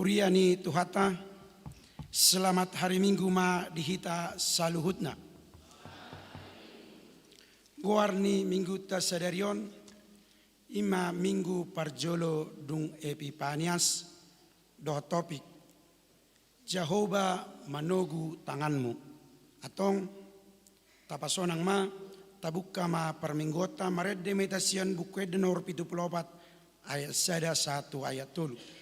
Puriani Tuhata, selamat hari Minggu ma dihita saluhutna. Guarni Minggu tasadarion, ima Minggu parjolo dung Epipanias, doh topik, Jehovah manogu tanganmu. Atong tapasonang ma, tabuka ma perminggota maredde metasian buku denor pitu pelopat ayat sada 1 ayat 3.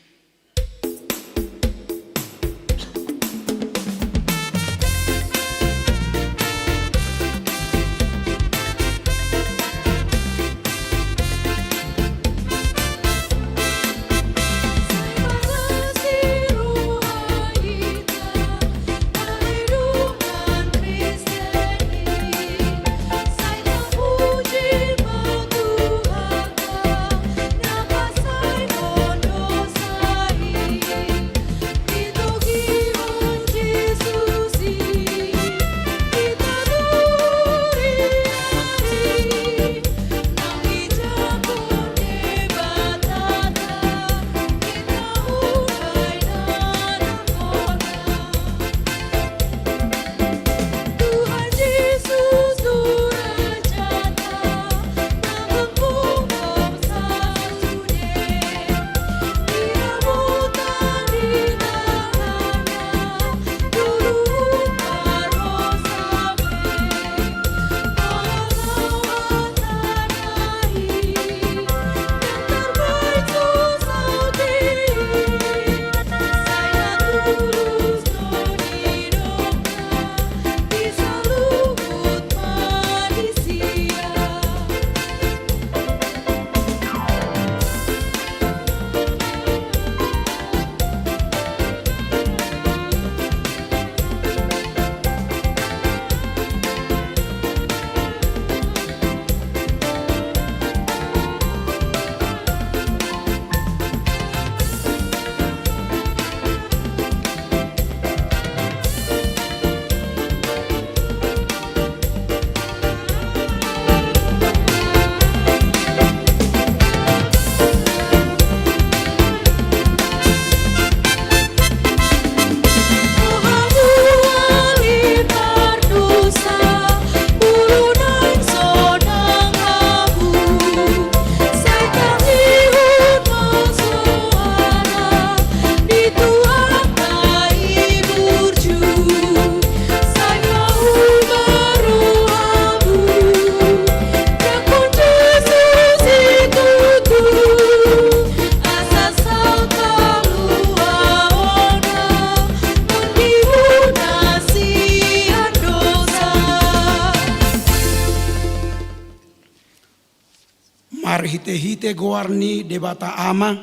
Hite-hite goarni debata ama,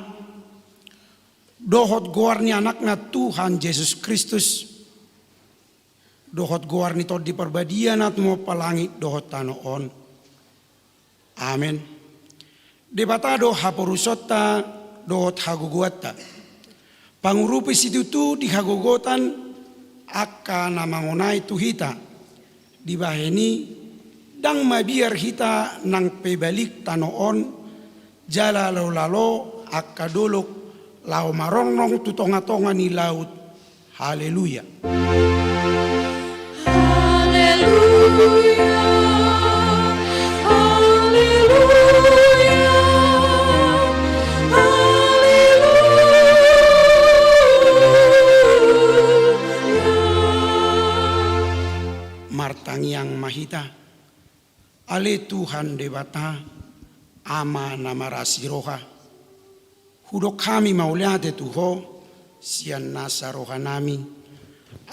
dohot goarni anakna Tuhan Yesus Kristus, dohot goarni tod di perbadian atmo palangi dohot tanoon. Amin. Debata do haporusota dohot haguguata. Pangurupi situtu di hagogotan akka namangonai tuhita dibaheni dang mabiar hita nang pebalik tanoon jala lalo akka dolok lau marongnong tutonga-tonga ni laut. Haleluya. Haleluya. Haleluya. Haleluya. Martangiang mahita ale Tuhan debata ama nama rasiroha hudok kami mauliate tuho sian nasa rohanami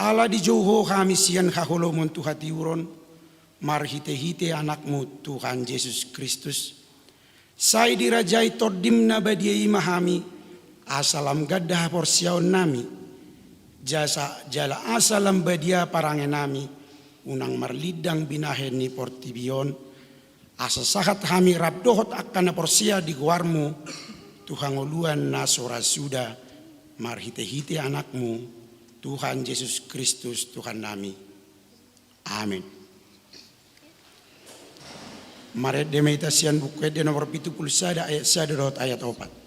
ala di jauho kami sian haholomon tuhati uron marhite-hite anakmu Tuhan Yesus Kristus sai dirajai tordimna badia imahami asalam gaddah porsiaon nami jasa jala asalam badia parangenami unang marlidang binaheni portibion asa sahat hami rabdohot akan porsia di guarmu Tuhan uluan nasora suda marhite-hite anakmu Tuhan Yesus Kristus Tuhan nami. Amin. Mare demetasian buku de nomor 70 ayat 1 ayat 4.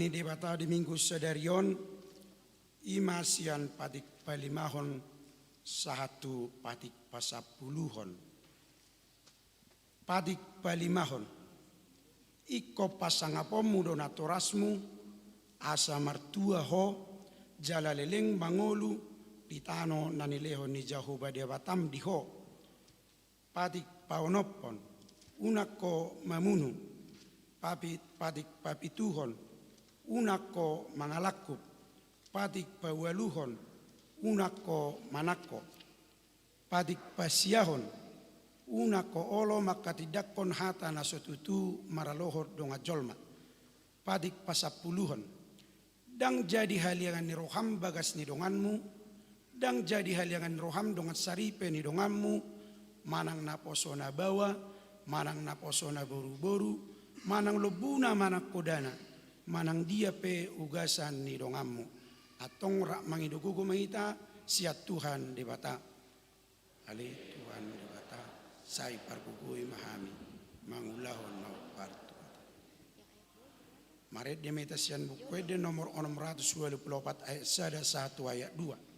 ni debata di minggu sedarion imasian patik palimahon sahatu patik pasapuluhon. Patik palimahon iko pasangapomu donatorasmu asa martua ho jala leleng mangolu ditano nanileho ni Jahoba dewatam diho. Patik paonopon unako mamunu patik papituhon unako mangalakup patik pawaluhon unako manako patik pasiahon unako olo makatidakon hata nasotutu maralohor donga jolma patik pasapuluhon dang jadi haliangan ni roham bagas ni donganmu dang jadi haliangan roham dongan saripe ni donganmu manang naposona bawa manang naposona boru-boru manang lobuna manang kodana manang dia pe ugasan ni dongammu atong rak mangidugugo mangita siat Tuhan debata ali Tuhan debata sai parkugui mahami mangulahon mau partu maret demeta sian bukwede nomor 624 ayat 1 ayat 2.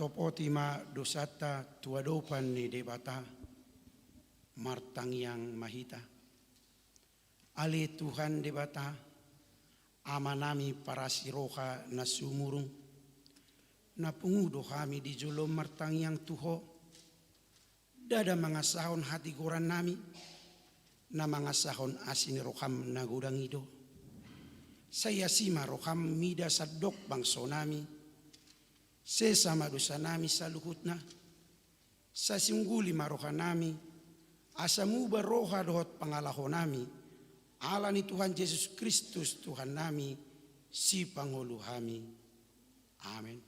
Topotima dosata tuadopan ni debata martangyang mahita. Ali Tuhan debata amanami para siroka na sumurung na pungudo kami di julom martangyang tuho dada mangasahon hati goran nami, na mangasahon asini roham na godang ido. Saya sima roham mida sadok bangso nami, sesama dosa nami saluhutna, sasingguli maroha nami, asamuba roha dohot pangalaho nami, alani Tuhan Yesus Kristus Tuhan nami, si pangulu kami. Amin.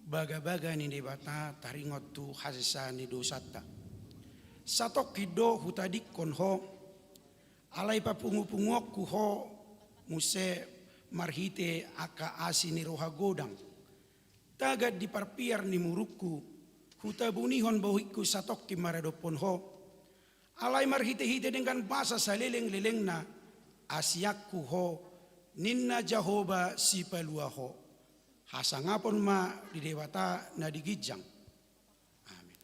Baga-baga ni debata taringot tu hasisa ni dosata. Satok kido hutadik konho, alai papungu-pungok kuho muse marhite aka asi ni roha godang. Tagad di parpiar ni muruku, hutabunihon bawiku satok ki maradopon ho. Alai marhite-hite dengan bahasa saleleng-leleng na asiak kuho, ninna Jahoba si palua ho. Hasangapon ma di dewata na digijang. Amin.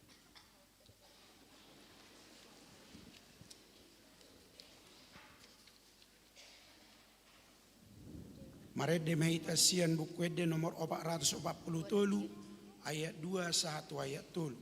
Marede mahita sian buku ede nomor 447 ayat 2 1 ayat 3.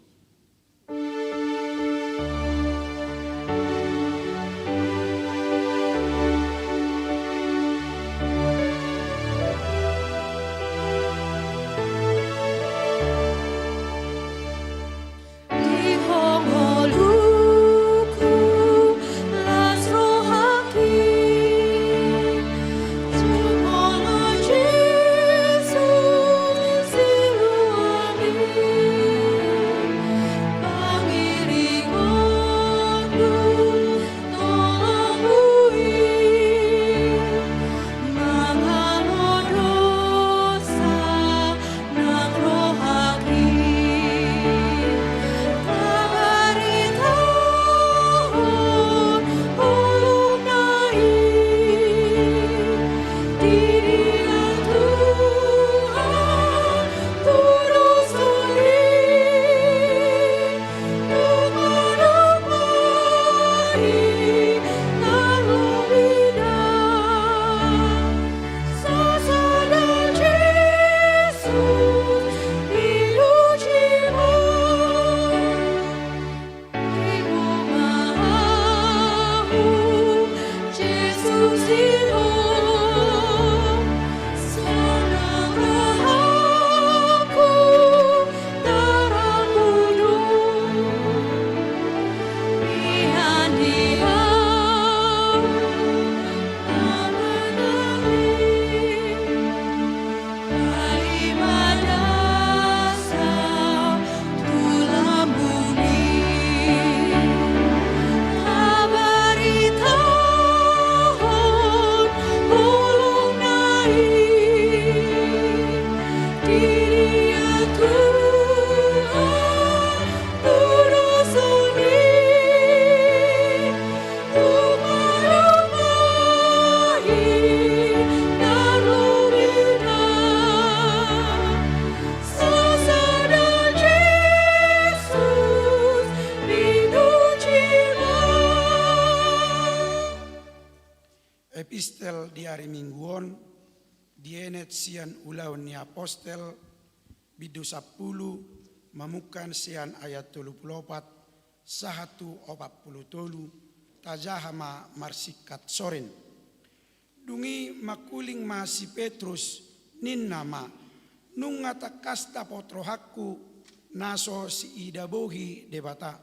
Epistel di hari Mingguon, dienet sian ulau ni apostel, bidu 10, mamukan sian ayat 34, 1:40, tajahama marsikat soren. Dungi makuling ma si Petrus, nin nama, nung ngatakasta potrohaku, naso si idabohi debata.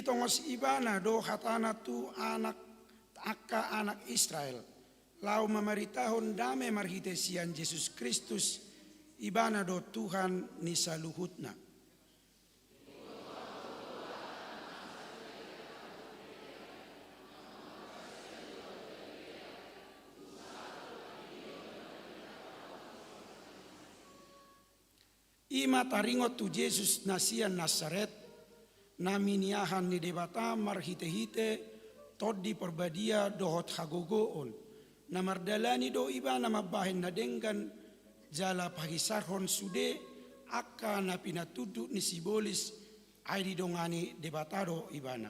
tongos ibana do hatana tu anak Israel. Lau mamaritahon dame marhitesian Yesus Kristus ibana do Tuhan ni saluhutna. Ima taringot tu Yesus nasian Nasaret, naminiahan ni debata marhite-hite, tod di perbadia dohot hagogoon, namardalani do iba namabahin na denggan, jala pahisarhon sude, akka na pinatudu ni sibolis, ay di dongani debatado ibana.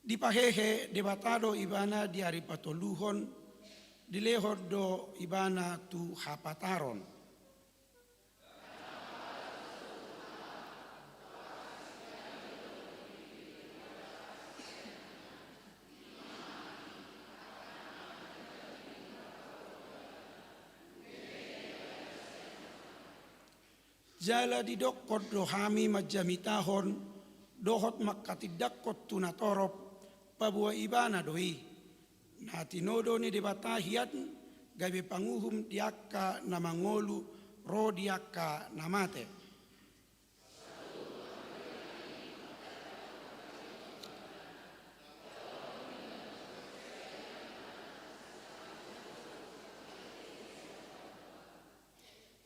Di pahehe debatado ibana di hari patoluhon, di lehor do ibana tu hapataron. Jala di dokot dohami majamitahon, dohot makatidakot tunatorop, pabuah ibana doi. Na tinodo ni debatahian gabe panguhum diaka namangolu ro diaka namate.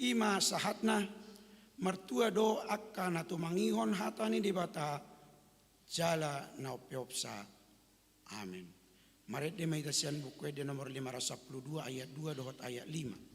Ima sahatna mertua do akka na tumangihon hatani debata jala na opiopsa. Amin. Mari demedasian buku di nomor 512 ayat 2 dohot ayat 5.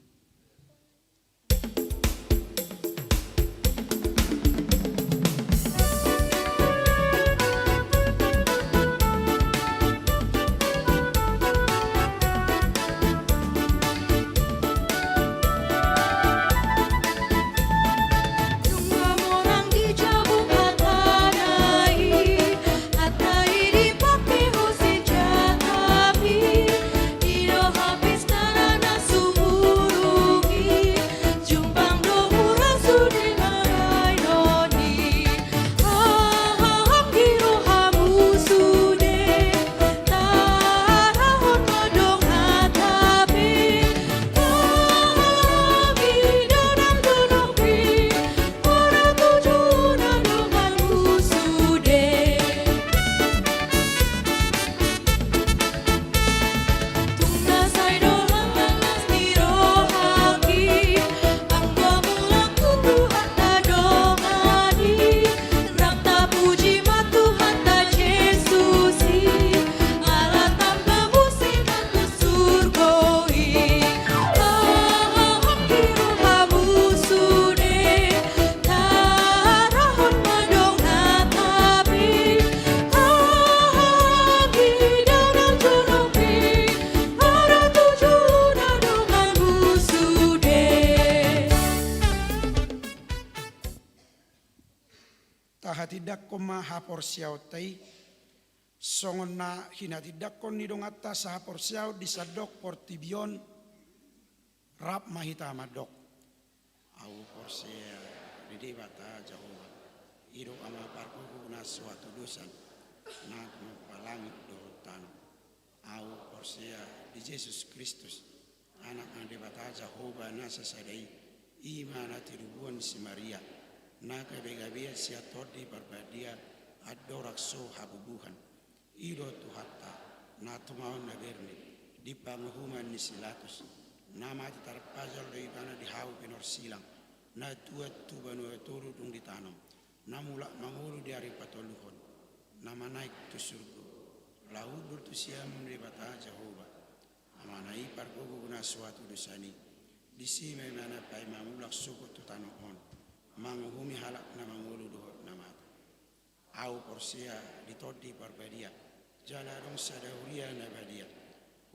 Tahatidak koma hapor siaw tay songon na hinatidak kon nidong atas sa hapor siaw disadok portibion rap mahita madok au porsia didi bata Jehova ido ama parkuku na suatu dosan na palangit do tano au porsia di Yesus Kristus anak ang debata Jehova na sasadai imana tirubuan si Maria na kabegabia sia todi barbadia adorakso habubuhan iro tuhatta na tumawan na berni di panguhuman ni silatus na mati tarpajal do ibana di hau pinor silang na tuat tubanu turu dung ditanam na mulak mangulu di hari patoluhon na manaik tu surga laudur tu siam di bata Jehova amanai pargogo guna suatu dosani di sime mana pai mamulak suku tu tanahon manguhumi halak na mangulu dohot namat au porsia ditodi barbadia jala dong sadauria nabadia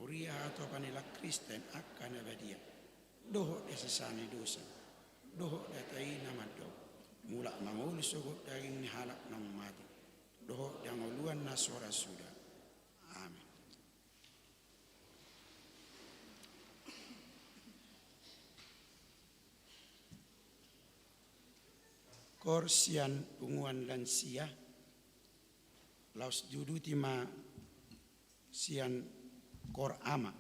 uria atau panila Kristen akka nabadia dohot esesani dosa dohot datai namado mulak mangulu sugut daging ni halak nang mati dohot yang uluan na suara suda Kor sian punguan lansia laos judu tima sian kor ama.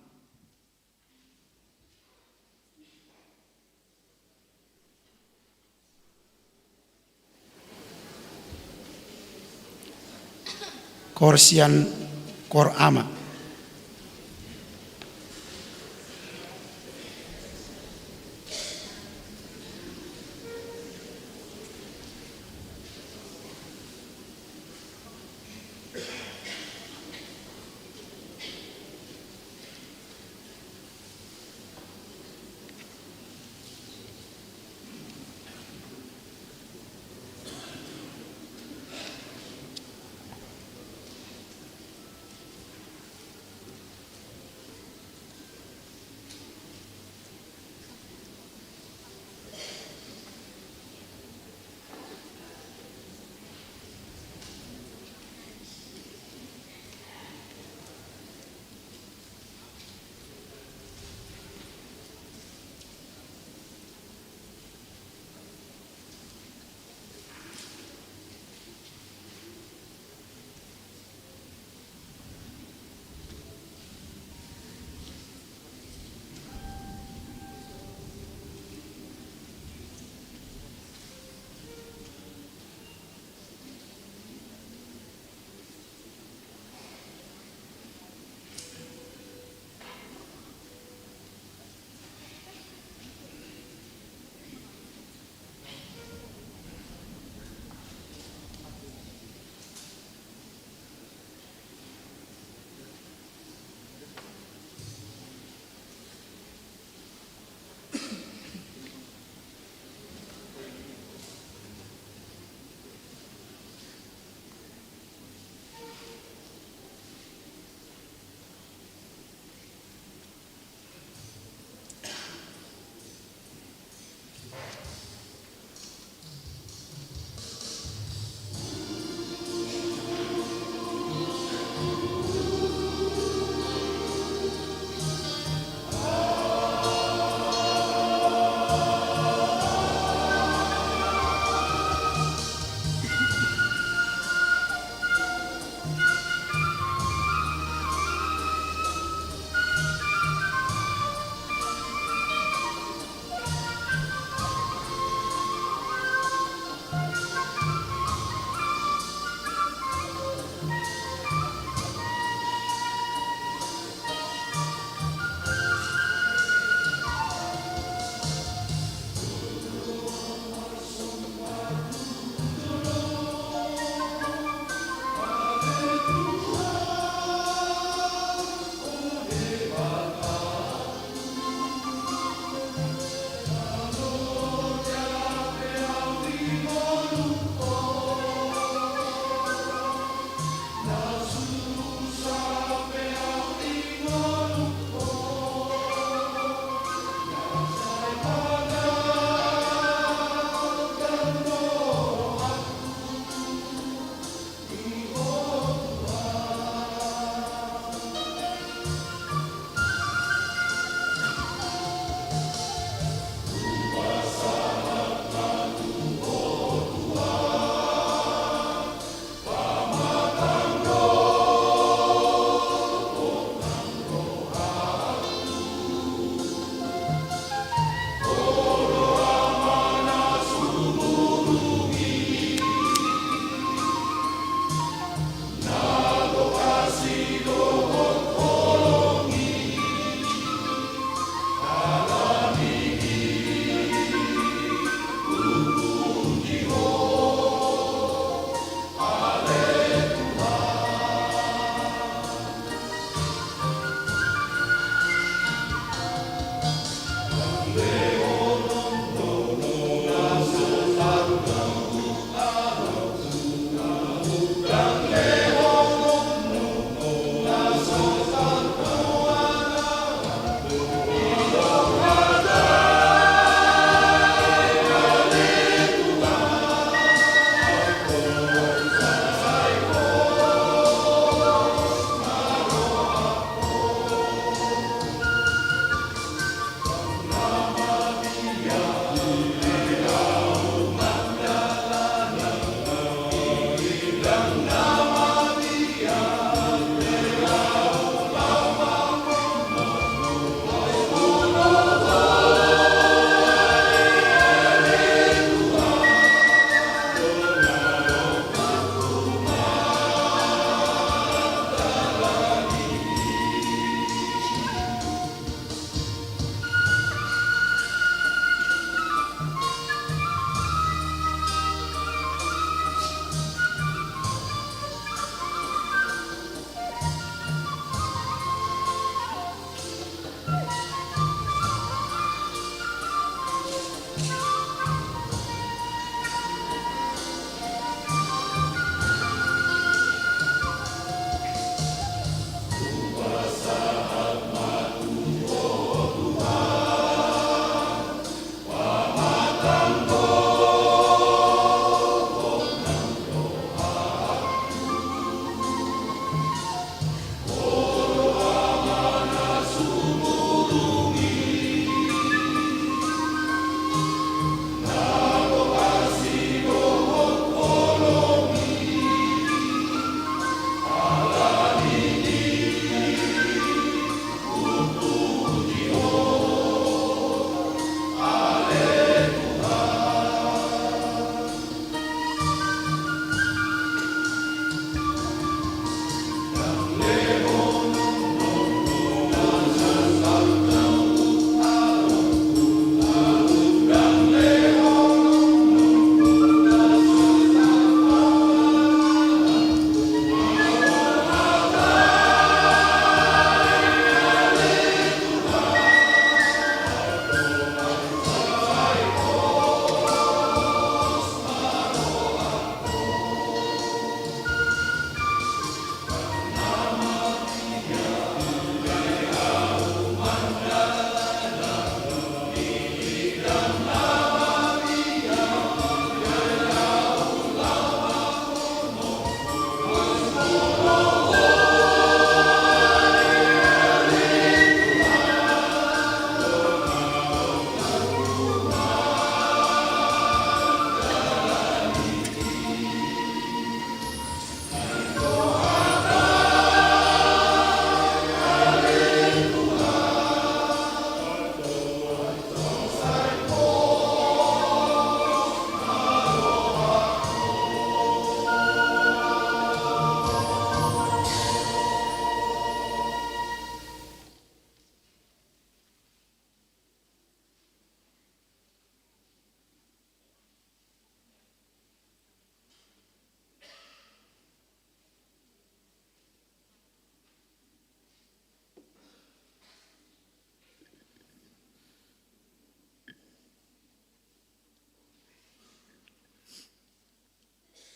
Kor sian kor ama.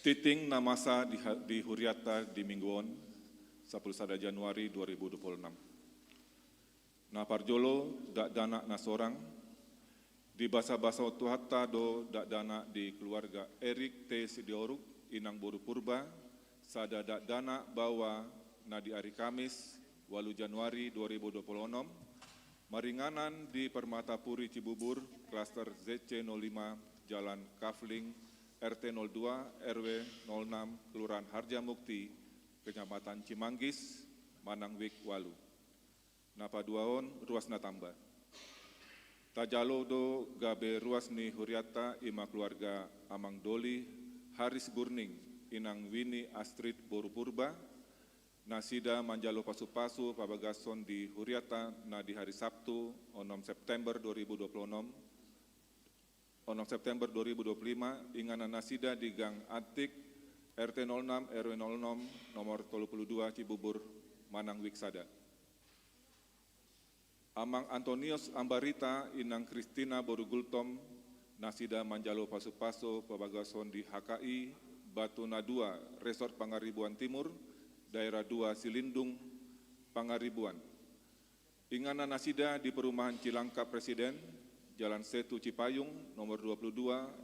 Titing namasa di Huriata di Mingguon 11 Januari 2026. Na parjolo dak dana nasorang di basa-basa tuhatta do dak dana di keluarga Erik T. Sidioruk inang boru purba sada dak dana bawa na di hari Kamis 8 Januari 2026 maringanan di Permatapuri Cibubur klaster ZC05 Jalan Kafling RT 02 RW 06 Kelurahan Harjamukti Kecamatan Cimanggis Manangwik Walu. Napa duaon ruas na tambah. Tajalo do gabe ruas ni Huriata ima keluarga Amang Doli Haris Burning inang Wini Astrid Boru Purba nasida manjalo pasu-pasu pabagason di Huriata na di hari Sabtu 6 September 2026 September 2025 ingana nasida di Gang Antik RT 06 RW 06 nomor 32 Cibubur Manang Wiksada. Amang Antonius Ambarita inang Kristina Borugultom nasida manjalo pasu-pasu pabagason di HKI Batu Nadua Resort Pangaribuan Timur Daerah 2 Silindung Pangaribuan. Ingana nasida di Perumahan Cilangkap Presiden Jalan Setu Cipayung, nomor 22,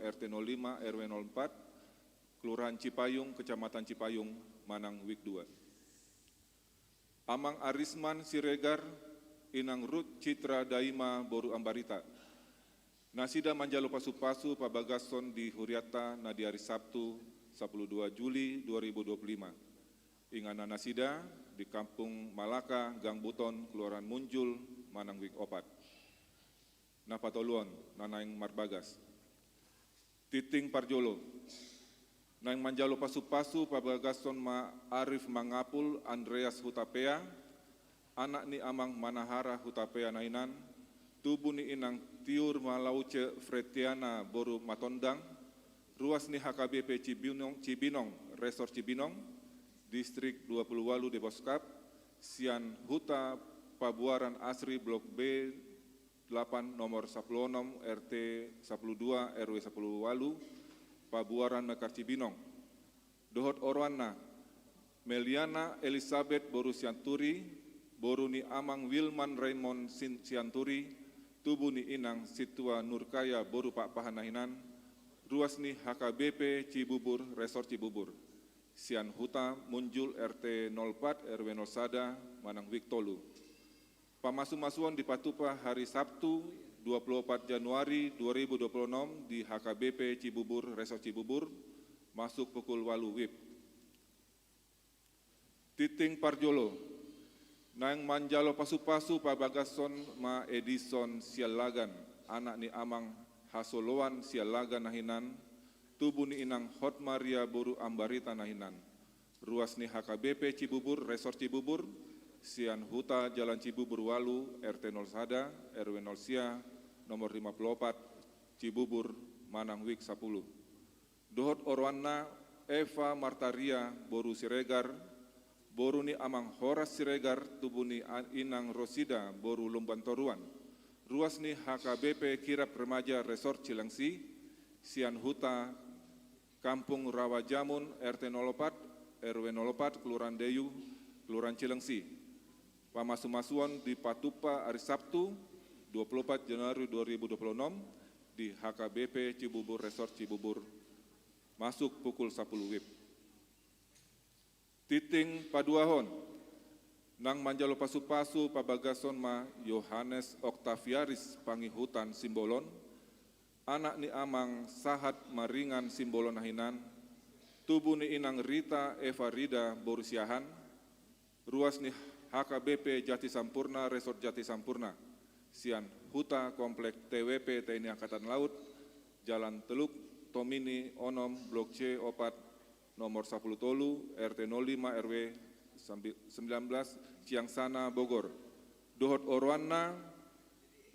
RT 05, RW 04, Kelurahan Cipayung, Kecamatan Cipayung, Manang Wik 2. Amang Arisman Siregar, inang Ruth Citra Daima Boru Ambarita. Nasida manjalo pasu-pasu pabagason di Huriata na di hari Sabtu 12 Juli 2025. Ingana nasida di Kampung Malaka, Gang Buton, Kelurahan Munjul, Manang Wik 4. Napatoluan, nanaing Marbagas. Titing Parjolo, naing manjalo pasu-pasu pabagason ma Arif Mangapul Andreas Hutapea, anak ni Amang Manahara Hutapea nainan, tubuh ni inang Tiur Malauce Fretiana Boru Matondang, ruas ni HKBP Cibinong, Resort Cibinong, Distrik 20 Walu Deboskap, Sian Huta Pabuaran Asri Blok B 8 nomor 16 RT 12 RW 10 Walu Pabuaran Mekar Cibinong. Dohot Orwana Meliana Elizabeth Boru Sianturi Boru ni Amang Wilman Raymond Sianturi tubuh ni inang Situa Nurkaya Boru Pak Pahanahinan ruas ni HKBP Cibubur Resort Cibubur Sian Huta Munjul RT 04 RW 01 Manang Wik Tolu. Pamasu-masuan di Patupa hari Sabtu 24 Januari 2026 di HKBP Cibubur Resort Cibubur masuk pukul 8 WIB. Titing Parjolo naing manjalo pasu-pasu pabagason ma Edison Sialagan anak ni Amang Hasoloan Sialagan nahinan tubuh ni inang Hot Maria Boru Ambarita nahinan ruas ni HKBP Cibubur Resort Cibubur Sian Huta Jalan Cibubur Walu RT 01 RW 0 nomor 54 Cibubur Manang Wik 10. Dohot Orwana Eva Martaria Boru Siregar Boru ni Amang Horas Siregar tubuh ni inang Rosida Boru Lumbantoruan ruas ni HKBP Kirap Remaja Resort Cilengsi Sian Huta Kampung Rawajamun RT 04 RW 04 Kelurahan Deyu Kelurahan Cilengsi. Pamasu-masuan di Patupa hari Sabtu 24 Januari 2026 di HKBP Cibubur Resort Cibubur masuk pukul 10 WIB. Titing Paduahon nang manjalo pasu-pasu pabagason ma Yohanes Octaviaris Pangihutan Simbolon anak ni Amang Sahat Maringan Simbolon nahinan tubuh ni inang Rita Eva Rida Borusiahan ruas ni HKBP Jati Sampurna Resort Jati Sampurna Sian Huta Komplek TWP TNI Angkatan Laut Jalan Teluk Tomini Onom Blok C 4 nomor 10 Tolu RT 05 RW 19 Ciangsana Bogor. Dohot Orwana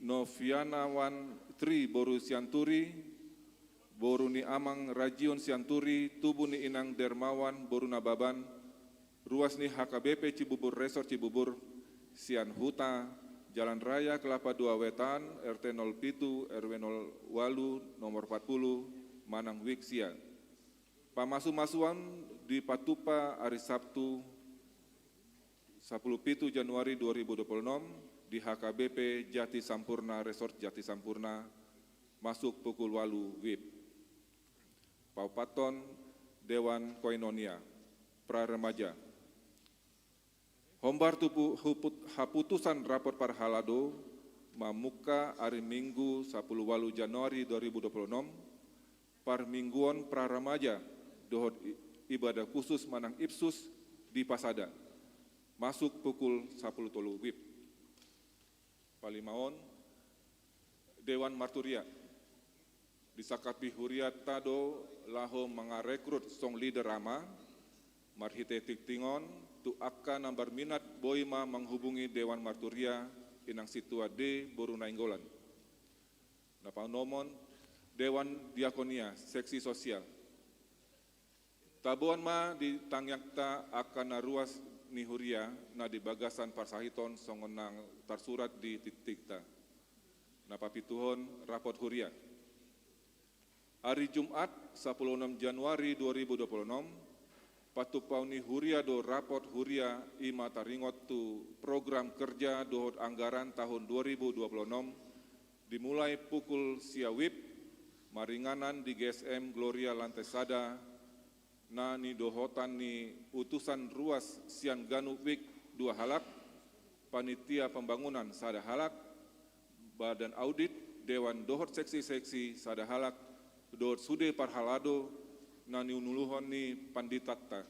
Noviana Wan Tri Boru Sianturi Boru ni Amang Rajion Sianturi tubuh ni inang Dermawan Boru Nababan ruas ni HKBP Cibubur Resort Cibubur Sian Huta Jalan Raya Kelapa 2 Wetan RT 07 RW 08 nomor 40 Manang Wik Sia. Pamasu-masuan di Patupa hari Sabtu 17 Januari 2026 di HKBP Jati Sampurna Resort Jati Sampurna masuk pukul 8 WIB. Paupaton Dewan Koinonia pra remaja. Hombar tupu haputusan rapor parhalado mamuka hari Minggu 10 Januari 2026 par mingguan pra remaja dohod ibadah khusus Manang Ipsus di Pasada masuk pukul 10 WIB. Palimaon Dewan Marturia disakapi Huria Tado laho mengarekrut song leader Rama marhite tiktingon tu akan nambar minat boima menghubungi Dewan Marturia inang situa D Boru Nainggolan. Napanomon Dewan Diakonia Seksi Sosial. Tabuan ma di tangyakta akan naruas ni Huria na di bagasan parsahiton songonang tarsurat di titikta. Napapituhon rapot Huria. Hari Jumat 16 Januari 2026 Patupauni Huria do rapot Huria ima taringot tu program kerja dohot anggaran tahun 2026 dimulai pukul siawib maringanan di GSM Gloria Lantai Sada na ni dohotan ni utusan ruas sian ganu wik 2 halak panitia pembangunan sada halak badan audit dewan dohot seksi-seksi sada halak dohot sude parhalado na ni unuluhon ni panditatta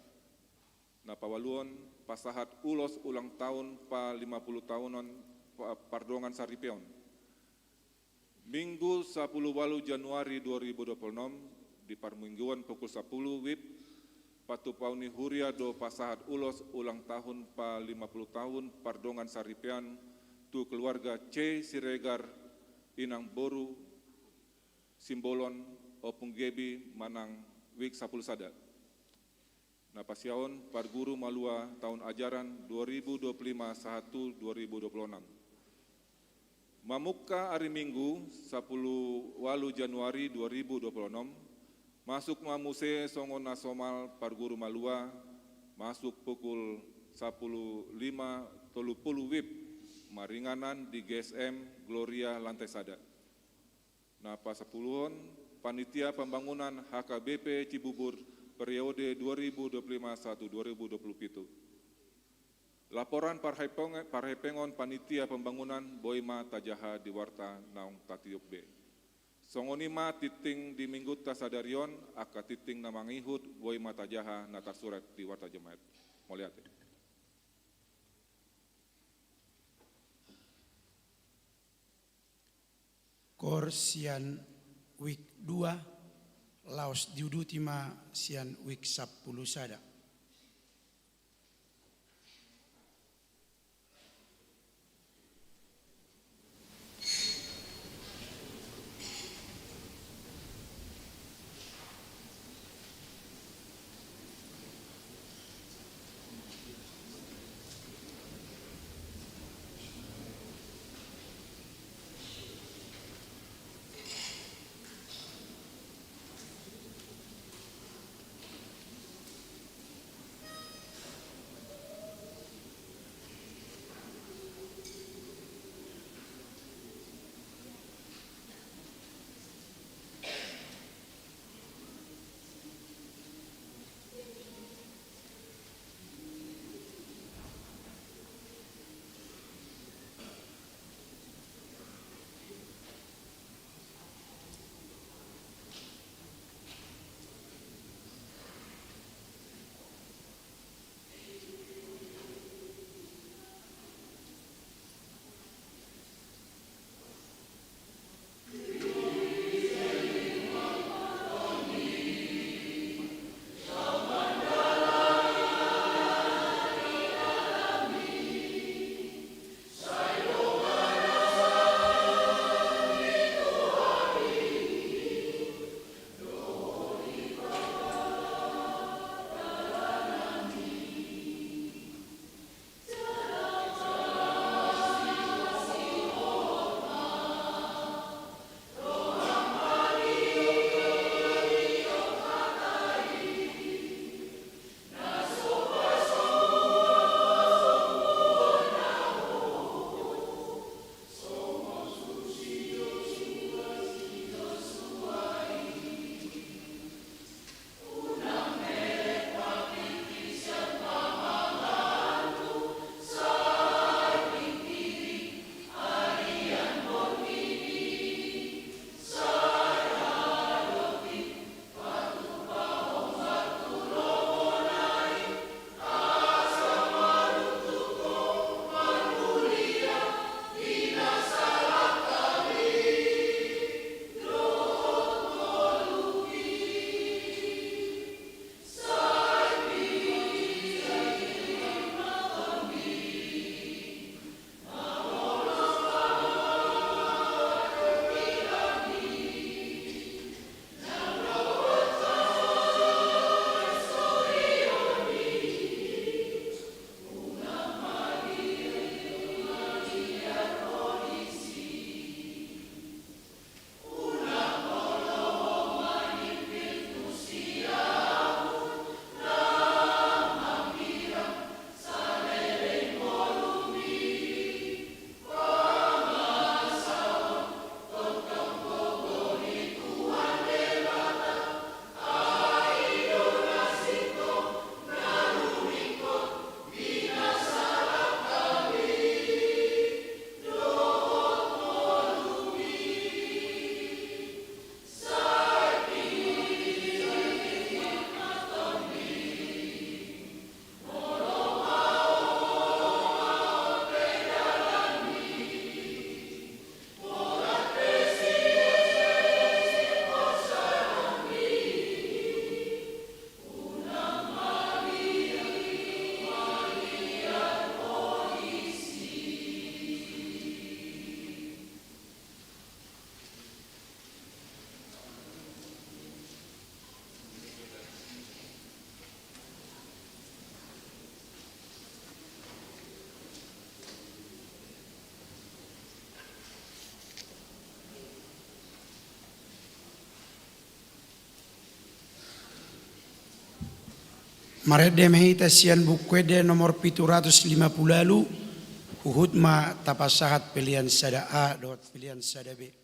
na pawaluon pasahat ulos ulang tahun pa 50 tahunan pardongan saripeon. Minggu 10 Januari 2026 di parmingguan pukul 10 WIB Patupauni Huria do pasahat ulos ulang tahun pa 50 tahun pardongan saripean tu keluarga C Siregar inang Boru Simbolon opung Gebi Manang Wik 10 Sada. Napasiaon Parguru Malua tahun ajaran 2025-2026. Mamuka hari Minggu 10 Januari 2026 masuk mamuse songon nasomal Parguru Malua masuk pukul 10.30 WIB maringanan di GSM Gloria Lantai Sada. Napa 10 Panitia Pembangunan HKBP Cibubur periode 2025-2027. Laporan parhepengon Panitia Pembangunan Boima Tajaha di Warta Naung Tatiup B. Songonima titing di minggu tasadarion aka titing namangihut Boima Tajaha natar surat di Warta Jemaat. Moliate. Korsian Wik 2 Laos diudutima sian Wik 10 Sada. Marede mehita sian bukwede nomor 750 lalu Uhud ma tapasahat pilihan sada A dot pilihan sada B. Di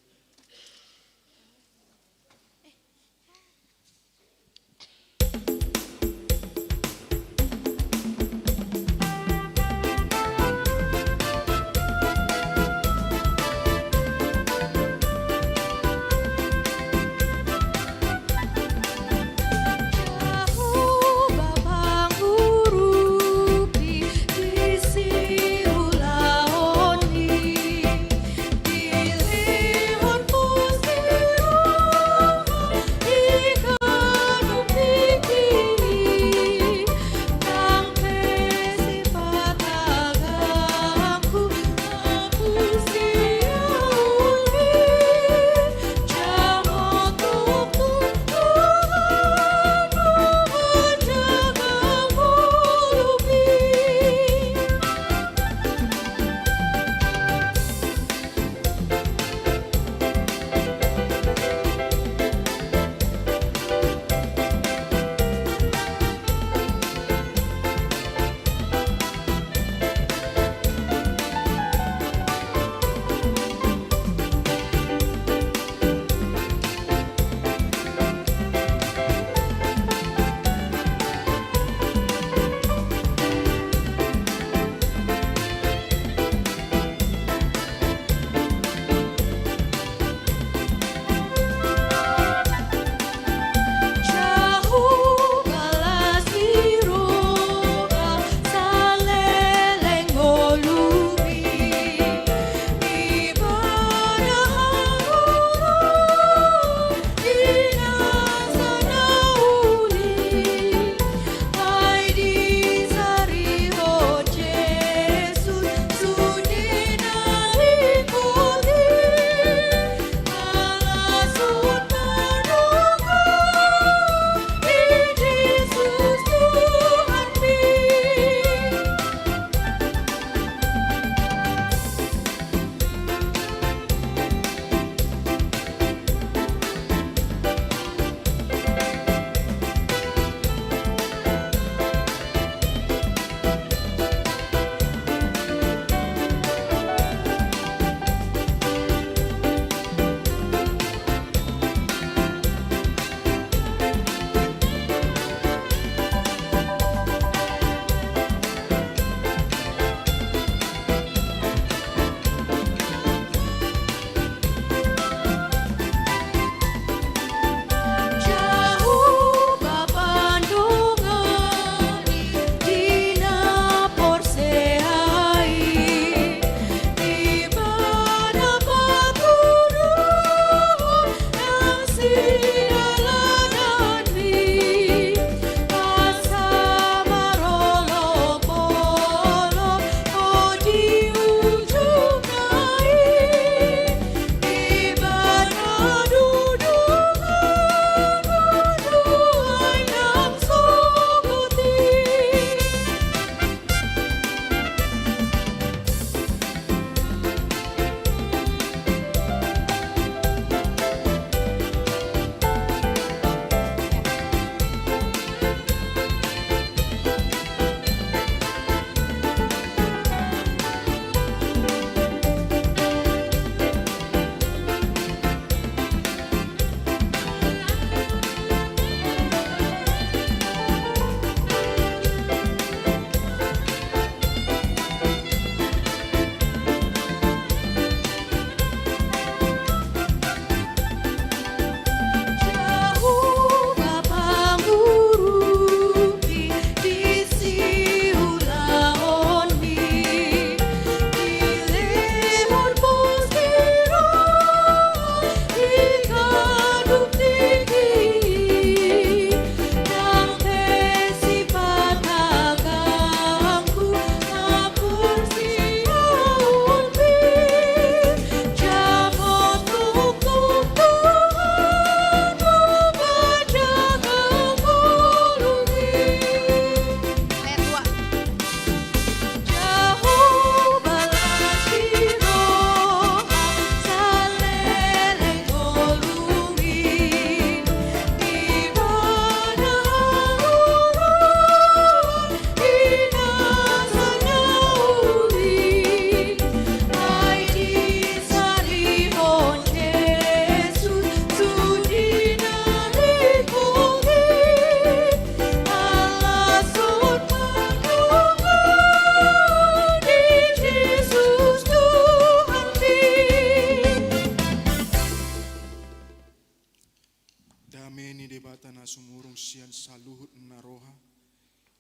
debata na sumurung sian saluhut na roha.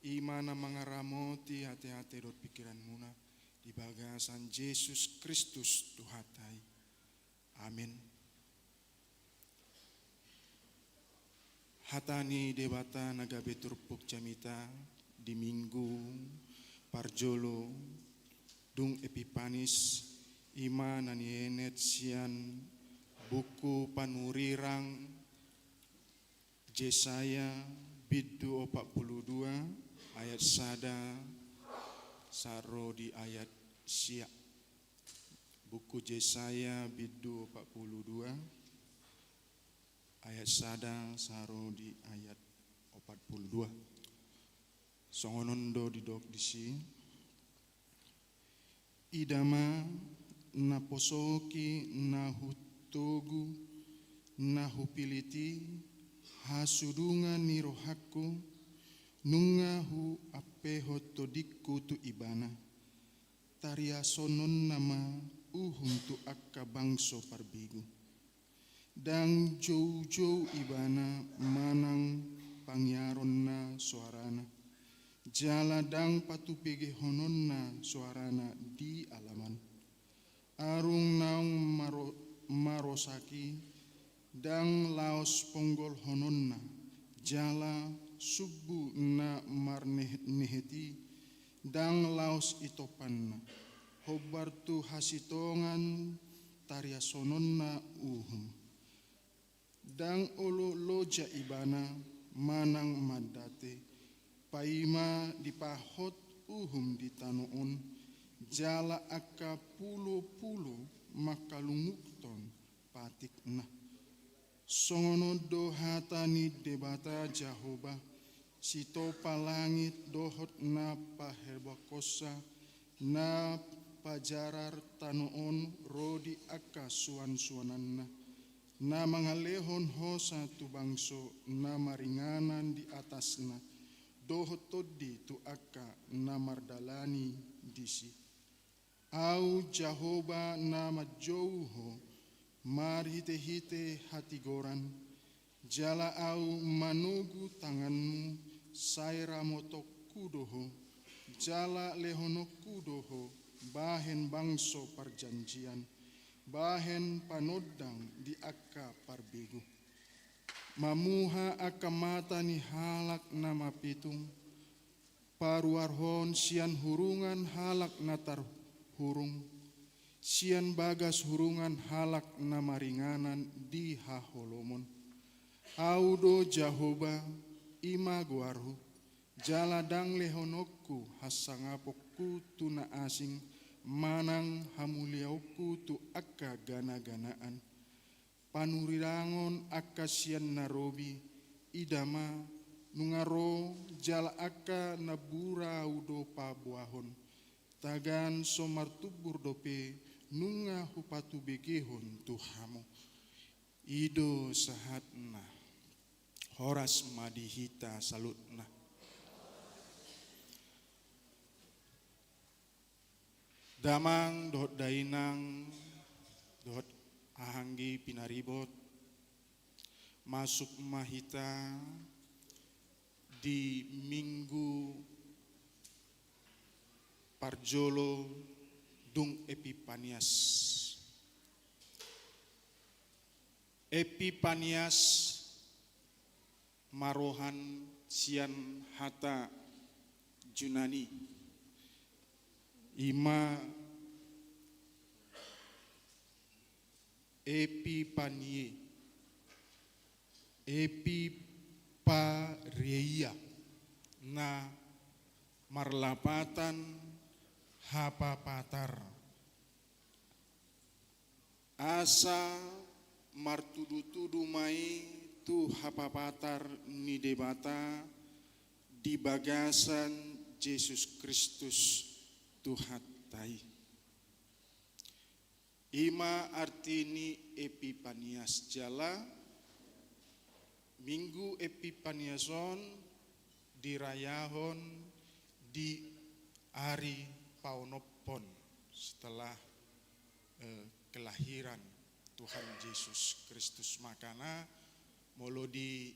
Ima na mga ramoti hati-hati dot pikiran muna. Di bagasan Yesus Kristus Tuhatai. Amin. Hatani debata nagabe turpuk jamita di minggu parjolo dung Epipanis ima nanienet sian buku panurirang Yesaya biddu 42 ayat sada saro di ayat sia. Buku Yesaya biddu 42 ayat sada saro di ayat 42. Songonondo didok disi. Idama naposoki nahutogu nahupiliti hasudunga ni rohaku nungahu apeho todikku tu ibana taria sonon nama tu akka bangso parbigu dang jou ibana manang pangyaronna suarana jala dang patupege hononna suarana di alaman arung naung marosaki dang laos ponggol hononna jala subu na marneheti dang laos itopanna hobartu hasitongan taria sononna uhum dang olo loja ibana manang mandate paima dipahot uhum di tanoon jala akka pulo makalungukton patikna songono dohatani debata Jahoba sito palangit dohot na pahebakosa na pajarar tanoon rodi akka suan-suananna na mangalehon hosa tu bangso na maringanan di atasna dohot todi tu akka na mardalani disi au Jahoba na majouho mar hite-hite hati goran jala au manugu tanganmu saira motok kudoho jala lehono kudoho bahen bangso perjanjian bahen panodang di akka parbegu mamuha akka mata ni halak nama pitung paruarhon sian hurungan halak natar hurung sian bagas hurungan halak nama ringanan di haholomon audo Jahoba ima guarhu jala dang lehonokku hasangapokku tuna asing manang hamuliauku tu akka gana-ganaan panurirangon akka sian narobi idama nungaro jala akka nabura udo pabuahon tagan somartubur dope nunga hupatu begehon Tuhamu ido sahatna horas madihita salutna damang dohot dainang dohot ahanggi pinaribot masuk mahita di minggu parjolo dung Epipanias. Epipanias marohan sian hata Junani ima Epipanie Epipareia na marlapatan hapapatar asa martudu-tudu mai tu hapapatar ni debata di bagasan Yesus Kristus Tuhatai ima artini Epipanias jala minggu Epipaniason dirayahon di hari Paunopon setelah kelahiran Tuhan Yesus Kristus makana molo di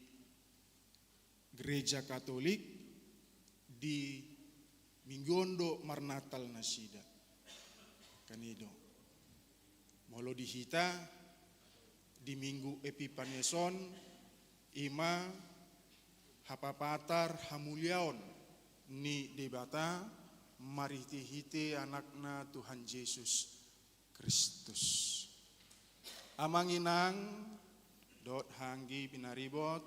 Gereja Katolik di Minggondo Marnatal Nasida. Kanido. Molo dihita di Minggu Epipaneson ima hapapatar hamuliaon ni debata mariti-hiti anakna Tuhan Yesus Kristus. Amanginang dot hanggi pinaribot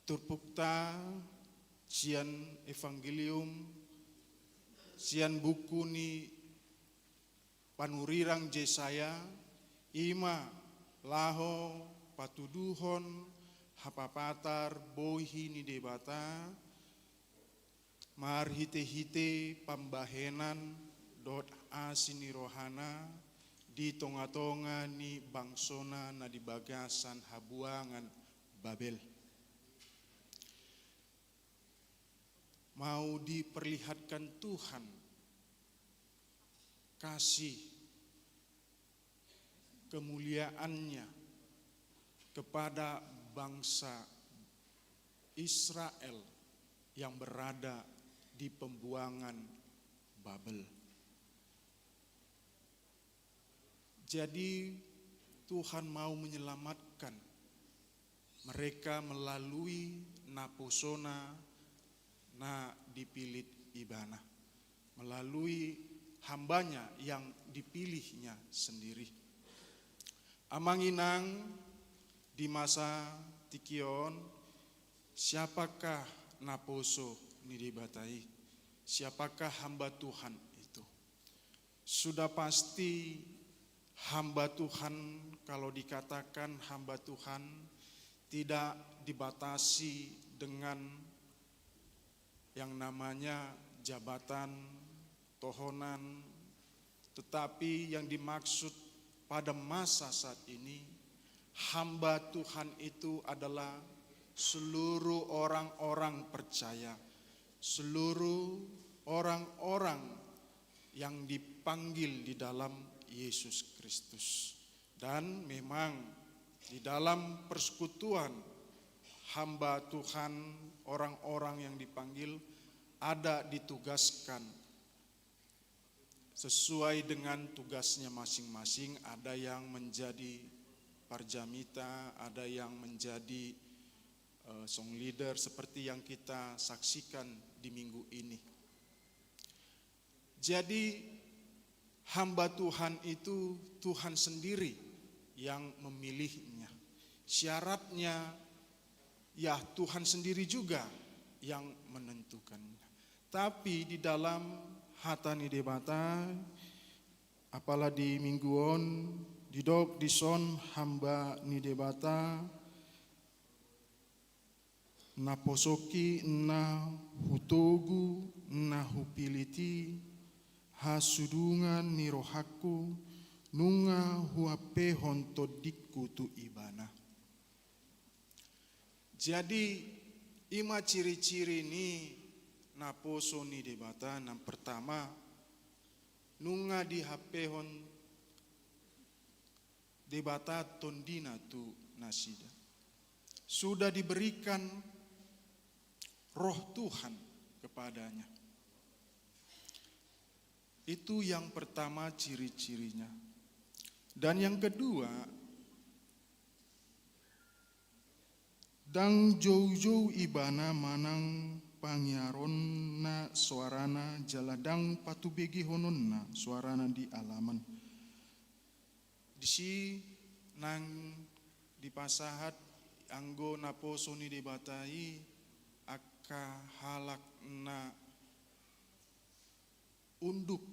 turpukta sian evangelium sian buku ni panurirang Yesaya ima laho patuduhon hapapatar bohi ni debata marhite-hite pambahenan dot asini rohana di tonga-tonga ni bangsona na di bagasan habuangan Babel. Mau diperlihatkan Tuhan kasih kemuliaannya kepada bangsa Israel yang berada di pembuangan Babel. Jadi Tuhan mau menyelamatkan mereka melalui naposona na dipilit ibana, melalui hambanya yang dipilihnya sendiri. Amanginang di masa tikion, siapakah naposo nidibatai? Siapakah hamba Tuhan itu? Sudah pasti hamba Tuhan, kalau dikatakan hamba Tuhan tidak dibatasi dengan yang namanya jabatan, tohonan, tetapi yang dimaksud pada masa saat ini, hamba Tuhan itu adalah seluruh orang-orang percaya, seluruh orang-orang yang dipanggil di dalam Yesus Kristus. Dan memang di dalam persekutuan hamba Tuhan, orang-orang yang dipanggil ada ditugaskan sesuai dengan tugasnya masing-masing. Ada yang menjadi parjamita, ada yang menjadi song leader seperti yang kita saksikan di minggu ini. Jadi hamba Tuhan itu Tuhan sendiri yang memilihnya. Syaratnya ya Tuhan sendiri juga yang menentukannya. Tapi di dalam hatani debata, apalah di mingguon, di dok di son hamba ni debata, na posoki na hutogu na hupiliti, hasudungan ni rohaku, nunga huape hontodikku tu ibana. Jadi ima ciri-ciri ni naposo ni debata. Yang pertama, nunga di hapehon debata tondina tu nasida. Sudah diberikan roh Tuhan kepadanya. Itu yang pertama ciri-cirinya. Dan yang kedua, dang jauh-jauh ibana manang pangyaron na suarana jaladang patubegi hononna suarana di alaman. Disi nang di pasahat anggo naposo ni dibatai akka halak na unduk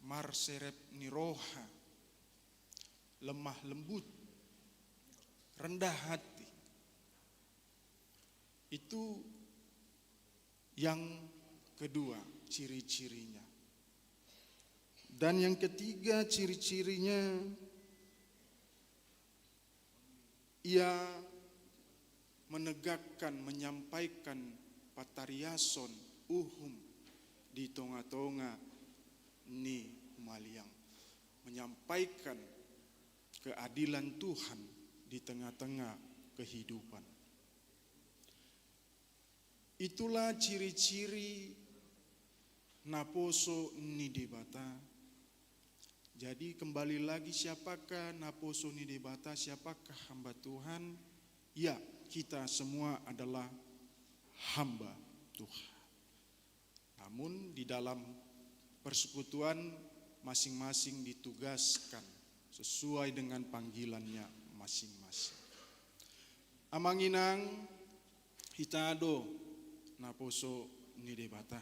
marserep ni roha, lemah lembut, rendah hati. Itu yang kedua ciri-cirinya. Dan yang ketiga ciri-cirinya, ia menegakkan, menyampaikan patariason uhum di tonga-tonga ni maliang, menyampaikan keadilan Tuhan di tengah-tengah kehidupan. Itulah ciri-ciri naposo nidebata. Jadi kembali lagi, siapakah naposo nidebata, siapakah hamba Tuhan? Ya, kita semua adalah hamba Tuhan. Namun di dalam persekutuan masing-masing ditugaskan sesuai dengan panggilannya masing-masing. Amanginang hitado naposo nidebata.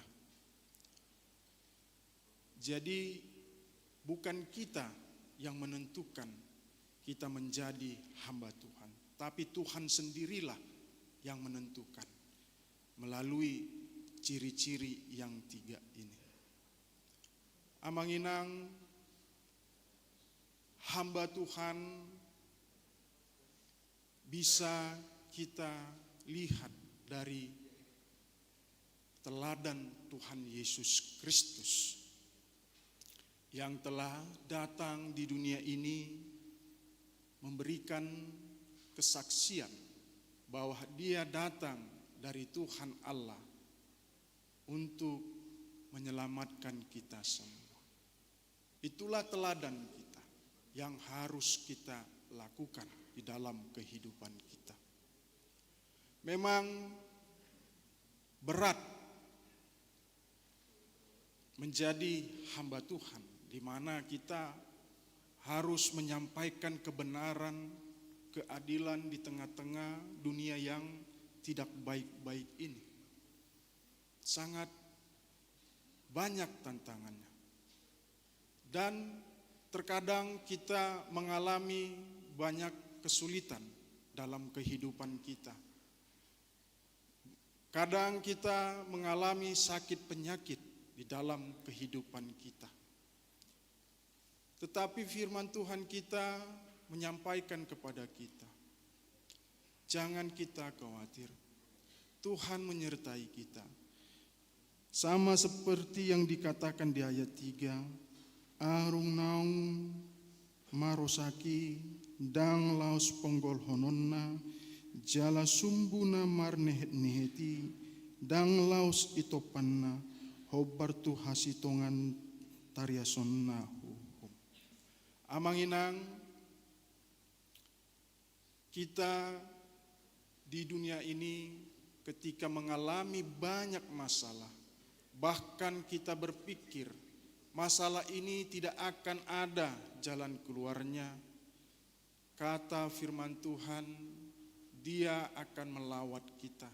Jadi bukan kita yang menentukan kita menjadi hamba Tuhan, tapi Tuhan sendirilah yang menentukan melalui ciri-ciri yang 3 ini. Amanginang hamba Tuhan bisa kita lihat dari teladan Tuhan Yesus Kristus yang telah datang di dunia ini memberikan kesaksian bahwa Dia datang dari Tuhan Allah untuk menyelamatkan kita semua. Itulah teladan kita yang harus kita lakukan di dalam kehidupan kita. Memang berat menjadi hamba Tuhan, di mana kita harus menyampaikan kebenaran, keadilan di tengah-tengah dunia yang tidak baik-baik ini. Sangat banyak tantangannya. Dan terkadang kita mengalami banyak kesulitan dalam kehidupan kita. Kadang kita mengalami sakit penyakit di dalam kehidupan kita. Tetapi firman Tuhan kita menyampaikan kepada kita, jangan kita khawatir, Tuhan menyertai kita. Sama seperti yang dikatakan di ayat 3, arung naung marosaki dang laos ponggol hononna jala sumbuna marnehet neheti dang laos itopanna hobar tu hasitongan tariasonna hukum. Amanginang kita di dunia ini ketika mengalami banyak masalah, bahkan kita berpikir masalah ini tidak akan ada jalan keluarnya, kata firman Tuhan, Dia akan melawat kita.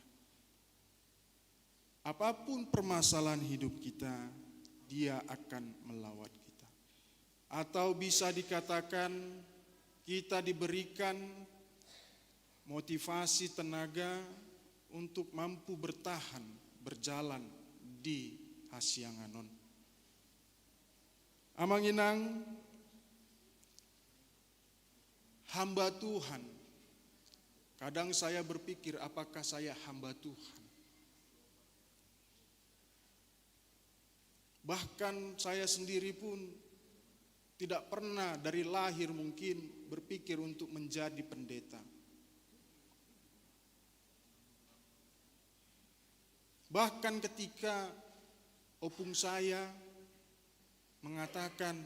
Apapun permasalahan hidup kita, Dia akan melawat kita. Atau bisa dikatakan kita diberikan motivasi tenaga untuk mampu bertahan, berjalan di Hasianganon. Amanginang hamba Tuhan. Kadang saya berpikir, apakah saya hamba Tuhan? Bahkan saya sendiri pun tidak pernah dari lahir mungkin berpikir untuk menjadi pendeta. Bahkan ketika opung saya mengatakan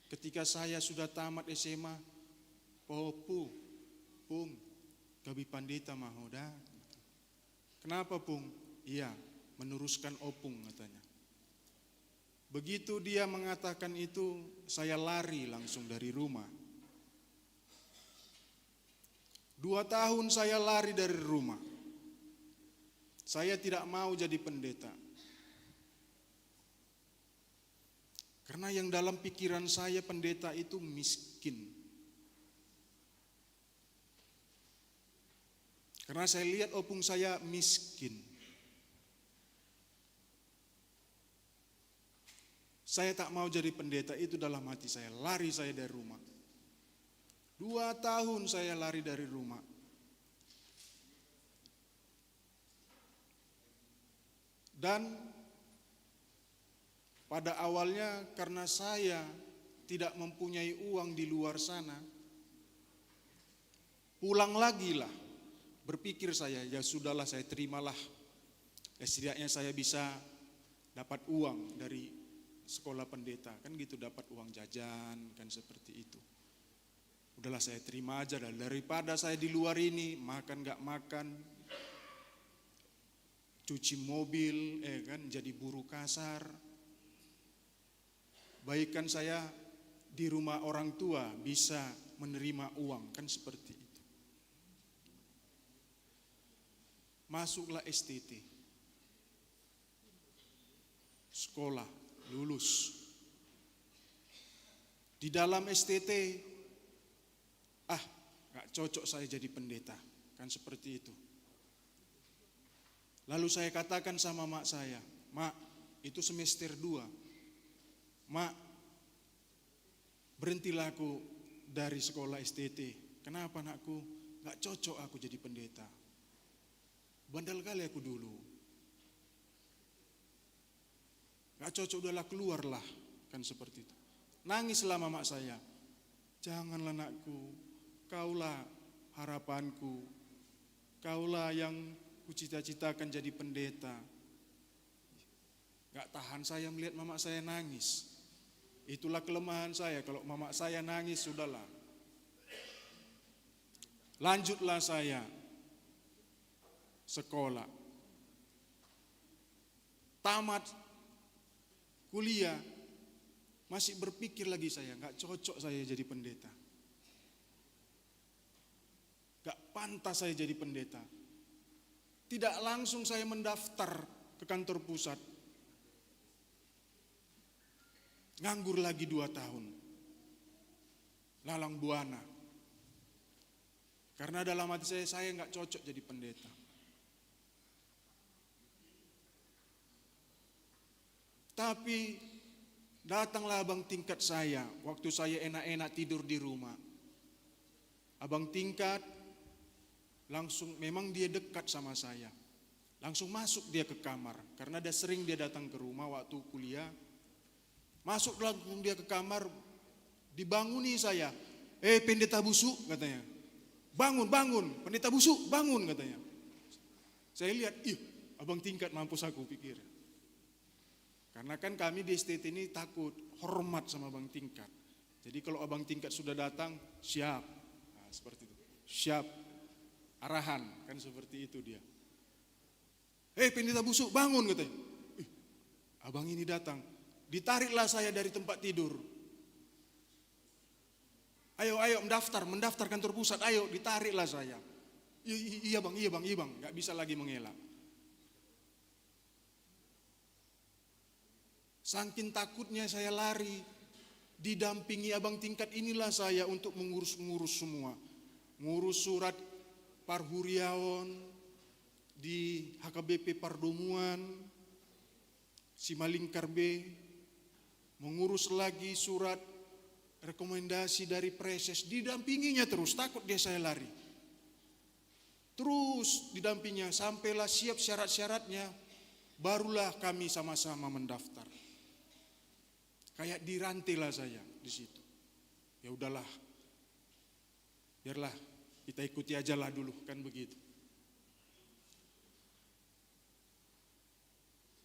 ketika saya sudah tamat SMA, Pung, gabi pandeta mahoda. Kenapa Pung? Iya, meneruskan opung katanya. Begitu dia mengatakan itu, saya lari langsung dari rumah. 2 tahun saya lari dari rumah. Saya tidak mau jadi pendeta. Karena yang dalam pikiran saya pendeta itu miskin. Karena saya lihat opung saya miskin. Saya tak mau jadi pendeta, itu dalam hati saya. Lari saya dari rumah. 2 tahun saya lari dari rumah. Dan pada awalnya karena saya tidak mempunyai uang di luar sana, pulang lagi lah berpikir saya, ya sudahlah saya terimalah. Ya setidaknya saya bisa dapat uang dari sekolah pendeta, kan gitu, dapat uang jajan, kan seperti itu. Udahlah saya terima aja, daripada saya di luar ini makan gak makan, cuci mobil, kan jadi buruh kasar. Baikkan saya di rumah orang tua bisa menerima uang, kan seperti itu. Masuklah STT, sekolah, lulus. Di dalam STT, gak cocok saya jadi pendeta, kan seperti itu. Lalu saya katakan sama mak saya, "Mak, itu semester 2. Mak, berhentilah aku dari sekolah STT. Kenapa anakku? Gak cocok aku jadi pendeta. Bandel kali aku dulu. Gak cocok, udahlah keluarlah." Kan seperti itu. Nangislah mama saya. "Janganlah anakku, kaulah harapanku. Kaulah yang kucita-citakan jadi pendeta." Gak tahan saya melihat mama saya nangis. Itulah kelemahan saya, kalau mama saya nangis sudahlah. Lanjutlah saya sekolah. Tamat kuliah, masih berpikir lagi saya, gak cocok saya jadi pendeta. Gak pantas saya jadi pendeta. Tidak langsung saya mendaftar ke kantor pusat. Nganggur lagi 2 tahun. Lalang buana. Karena dalam hati saya gak cocok jadi pendeta. Tapi datanglah abang tingkat saya waktu saya enak-enak tidur di rumah. Abang tingkat langsung, memang dia dekat sama saya. Langsung masuk dia ke kamar, karena sering dia datang ke rumah waktu kuliah. Masuk langsung dia ke kamar, dibanguni saya. Pendeta busuk, katanya. "Bangun, bangun, pendeta busuk, bangun," katanya. Saya lihat, abang tingkat, mampus aku pikir. Karena kan kami di STT ini takut, hormat sama abang tingkat. Jadi kalau abang tingkat sudah datang, siap. Nah, seperti itu. Siap. Arahan, kan seperti itu dia. "Pendeta busuk, bangun," katanya. Abang ini datang. Ditariklah saya dari tempat tidur. Ayo mendaftar kantor pusat, ayo, ditariklah saya. Iya bang, gak bisa lagi mengelak. Saking takutnya saya lari, didampingi abang tingkat inilah saya untuk mengurus semua. Ngurus surat Parhuriawan di HKBP Pardomuan, Simalingkar B, mengurus lagi surat rekomendasi dari preses, didampinginya terus, takut dia saya lari. Terus didampinginya, sampailah siap syarat-syaratnya, barulah kami sama-sama mendaftar. Kayak dirantailah saya di situ. Ya udahlah, biarlah kita ikuti aja lah dulu, kan begitu.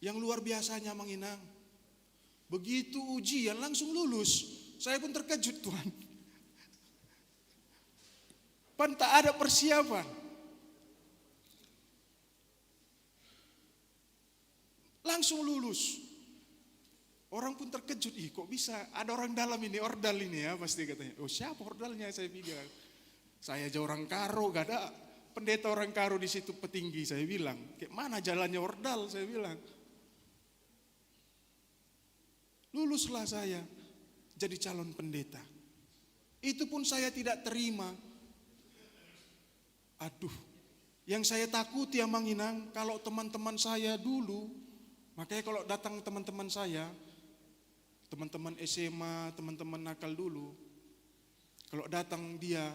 Yang luar biasanya menginang, begitu ujian langsung lulus. Saya pun terkejut, Tuhan. Pan tak ada persiapan. Langsung lulus. Orang pun terkejut, kok bisa ada orang dalam ini, ordal ini ya, pasti katanya. Oh, siapa ordalnya, saya pikir. Saya aja orang Karo, gak ada pendeta orang Karo di situ petinggi, saya bilang. Kayak mana jalannya ordal, saya bilang. Luluslah saya jadi calon pendeta. Itu pun saya tidak terima. Aduh, yang saya takuti yang menginang, kalau teman-teman saya dulu, makanya kalau datang teman-teman saya, teman-teman SMA, teman-teman nakal dulu, kalau datang dia,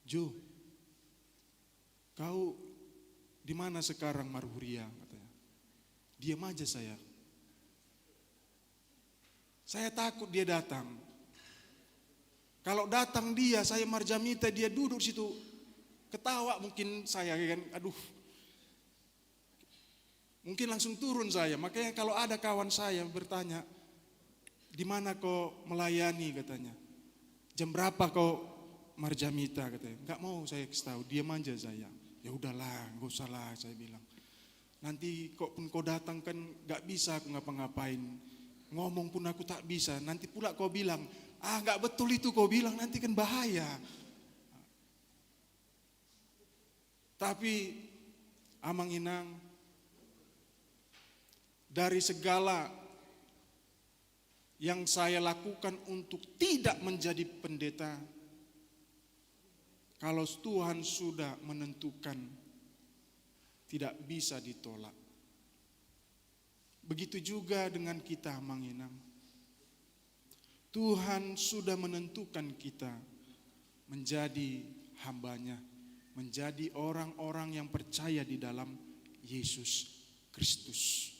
"Jo, kau di mana sekarang Marhuria?" katanya. Diam aja saya. Saya takut dia datang. Kalau datang dia, saya marjamita, dia duduk situ. Ketawa mungkin saya kan, aduh. Mungkin langsung turun saya. Makanya kalau ada kawan saya bertanya, di mana kau melayani katanya. Jam berapa kau marjamita katanya. Enggak mau saya kasih tahu, diam aja saya. Ya udahlah, enggak usah lah saya bilang. Nanti kok pun kau datang kan enggak bisa aku ngapa-ngapain. Ngomong pun aku tak bisa. Nanti pula kau bilang, enggak betul itu kau bilang, nanti kan bahaya. Tapi Amang Inang, dari segala yang saya lakukan untuk tidak menjadi pendeta, kalau Tuhan sudah menentukan, tidak bisa ditolak. Begitu juga dengan kita, Amang Inang. Tuhan sudah menentukan kita menjadi hambanya, menjadi orang-orang yang percaya di dalam Yesus Kristus.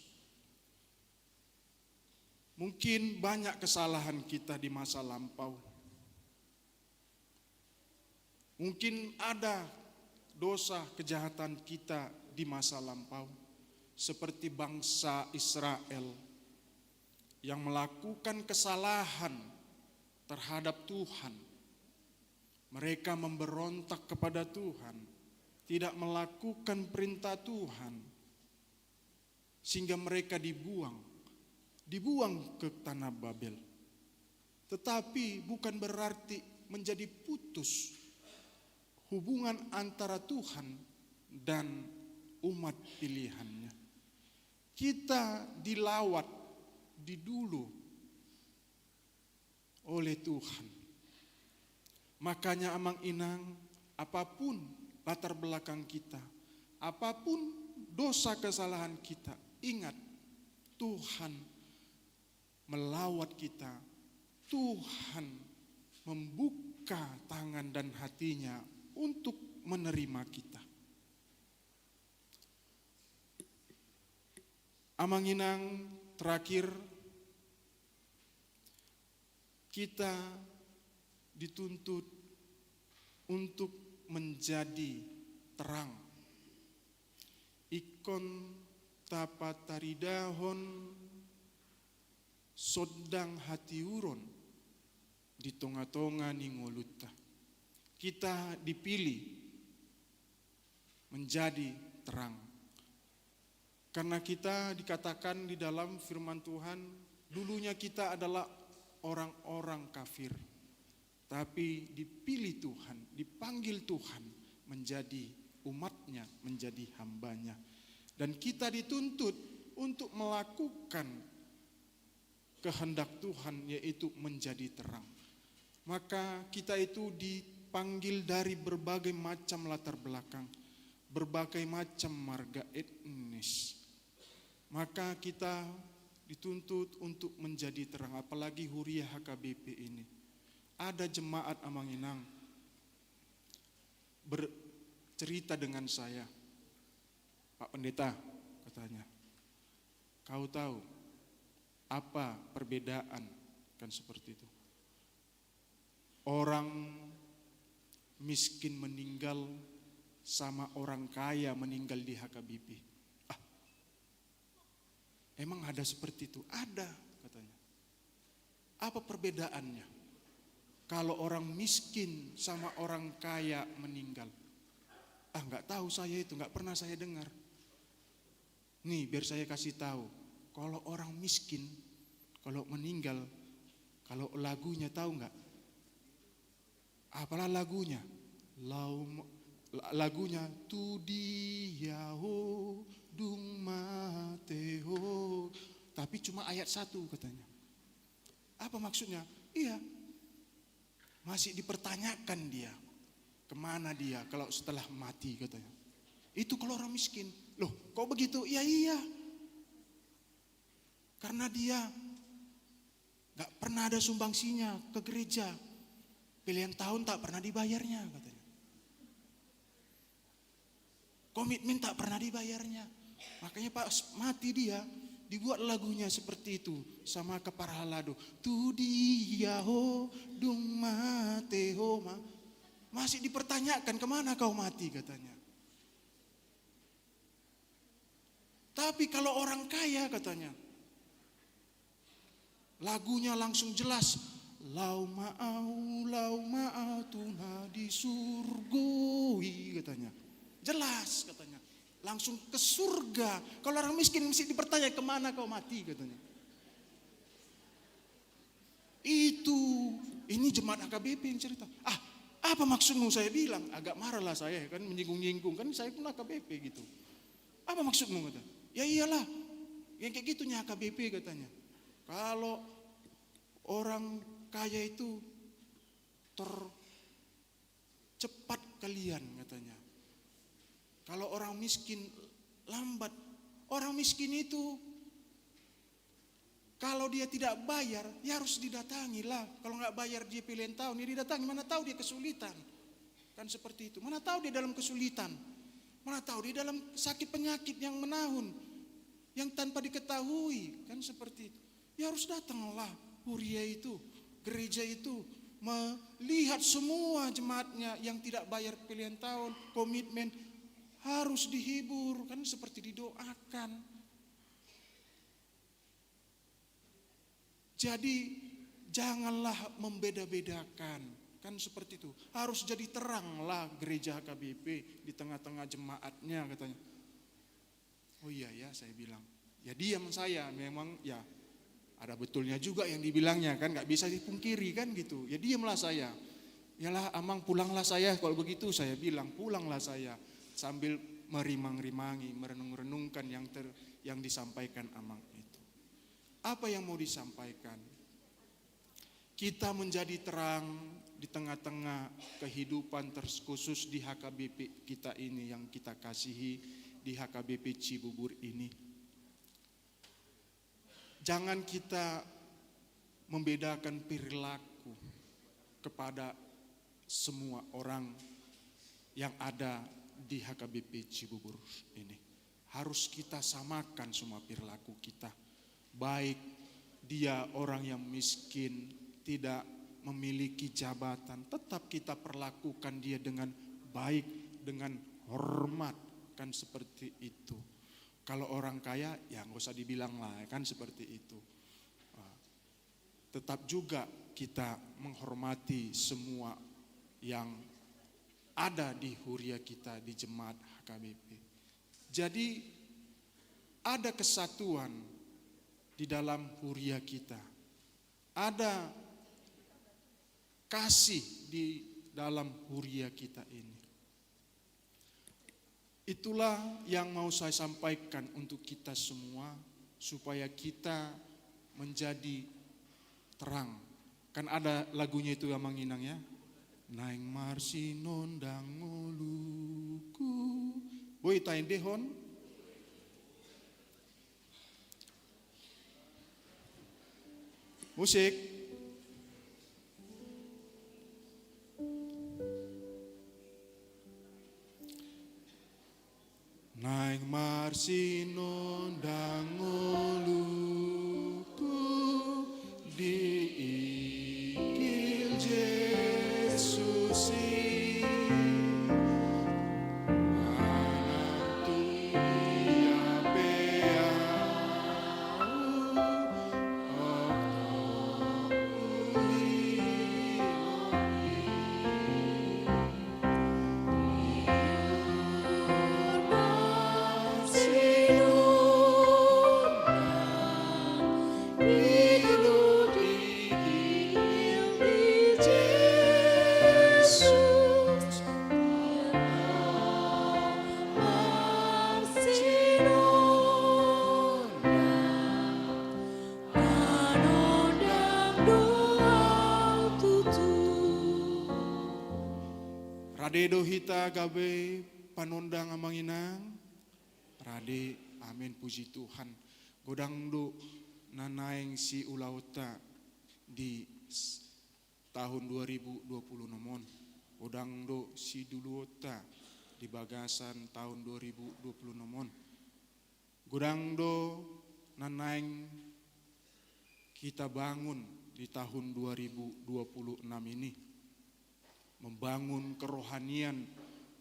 Mungkin banyak kesalahan kita di masa lampau. Mungkin ada dosa kejahatan kita di masa lampau. Seperti bangsa Israel yang melakukan kesalahan terhadap Tuhan. Mereka memberontak kepada Tuhan, tidak melakukan perintah Tuhan. Sehingga mereka dibuang ke tanah Babel. Tetapi bukan berarti menjadi putus hubungan antara Tuhan dan umat pilihannya. Kita dilawat didulu oleh Tuhan. Makanya Amang Inang, apapun latar belakang kita, apapun dosa kesalahan kita, ingat Tuhan melawat kita, Tuhan membuka tangan dan hatinya untuk menerima kita. Amang Inang, terakhir kita dituntut untuk menjadi terang. Ikon tapataridahon sodang hati uron di tonga-tonga ningoluta. Kita dipilih menjadi terang. Karena kita dikatakan di dalam firman Tuhan, dulunya kita adalah orang-orang kafir. Tapi dipilih Tuhan, dipanggil Tuhan menjadi umatnya, menjadi hambanya. Dan kita dituntut untuk melakukan kehendak Tuhan, yaitu menjadi terang. Maka kita itu dipanggil dari berbagai macam latar belakang, berbagai macam marga etnis. Maka kita dituntut untuk menjadi terang, apalagi Huriah HKBP ini. Ada jemaat Amang Inang bercerita dengan saya, Pak Pendeta katanya, kau tahu apa perbedaan, kan seperti itu. Orang miskin meninggal sama orang kaya meninggal di HKBP. Emang ada seperti itu? Ada katanya. Apa perbedaannya? Kalau orang miskin sama orang kaya meninggal. Enggak tahu saya itu, enggak pernah saya dengar. Nih biar saya kasih tahu. Kalau orang miskin, kalau meninggal, kalau lagunya tahu enggak? Apalah lagunya? Lagunya tu dia ho dung mateho. Tapi cuma ayat 1 katanya. Apa maksudnya? Iya. Masih dipertanyakan dia. Kemana dia kalau setelah mati katanya. Itu kalau orang miskin. Loh kok begitu? Iya. Karena dia gak pernah ada sumbangsinya ke gereja. Pilihan tahun tak pernah dibayarnya katanya. Komitmen tak pernah dibayarnya. Makanya pas mati dia, dibuat lagunya seperti itu sama keparhalado. Tu dia ho dung mate ho ma. Masih dipertanyakan, kemana kau mati katanya. Tapi kalau orang kaya katanya, lagunya langsung jelas. Lau ma'au tuna di surgoi katanya. Jelas katanya. Langsung ke surga. Kalau orang miskin mesti dipertanya, kemana kau mati katanya. Ini jemaat HKBP yang cerita. Apa maksudmu, saya bilang. Agak marah lah saya kan, menyinggung-nyinggung. Kan saya pun HKBP gitu. Apa maksudmu kata? Ya iyalah, yang kayak gitunya HKBP katanya. Kalau orang kaya itu tercepat kalian katanya. Kalau orang miskin lambat. Orang miskin itu kalau dia tidak bayar, ya harus didatangi lah. Kalau nggak bayar dia pilihan tahun, ya didatangi. Mana tahu dia kesulitan. Kan seperti itu. Mana tahu dia dalam kesulitan. Mana tahu dia dalam sakit penyakit yang menahun. Yang tanpa diketahui. Kan seperti itu. Ya harus datanglah Huria itu. Gereja itu. Melihat semua jemaatnya yang tidak bayar pilihan tahun. Komitmen. Harus dihibur. Kan seperti didoakan. Jadi janganlah membeda-bedakan. Kan seperti itu. Harus jadi teranglah gereja HKBP di tengah-tengah jemaatnya katanya. Oh iya ya, saya bilang. Ya diam saya, memang ya ada betulnya juga yang dibilangnya kan, gak bisa dipungkiri kan gitu. Ya diamlah saya. Yalah Amang, pulanglah saya kalau begitu, saya bilang pulanglah saya. Sambil merimang-rimangi, merenung-renungkan yang disampaikan Amang itu. Apa yang mau disampaikan? Kita menjadi terang di tengah-tengah kehidupan terkhusus di HKBP kita ini yang kita kasihi, di HKBP Cibubur ini. Jangan kita membedakan perilaku kepada semua orang yang ada di HKBP Cibubur ini. Harus kita samakan semua perilaku kita. Baik dia orang yang miskin, tidak memiliki jabatan, tetap kita perlakukan dia dengan baik, dengan hormat, kan seperti itu. Kalau orang kaya, ya nggak usah dibilang lah, kan seperti itu. Tetap juga kita menghormati semua yang ada di Huria kita, di jemaat HKBP. Jadi ada kesatuan di dalam Huria kita. Ada kasih di dalam Huria kita ini. Itulah yang mau saya sampaikan untuk kita semua, supaya kita menjadi terang. Kan ada lagunya itu yang menginang ya. Naing marsi nondang ngoluku. Boy tain dehon. Musik. Naing marsi nondang ngoluku diikil Yesus Rade dohita gabe panondang amanginang. Rade, amin, puji Tuhan. Godang do nanaing si ulauta di tahun 2020 nomon. Godang do si duluota di bagasan tahun 2020 nomon. Godang do nanaing kita bangun di tahun 2026 ini. membangun kerohanian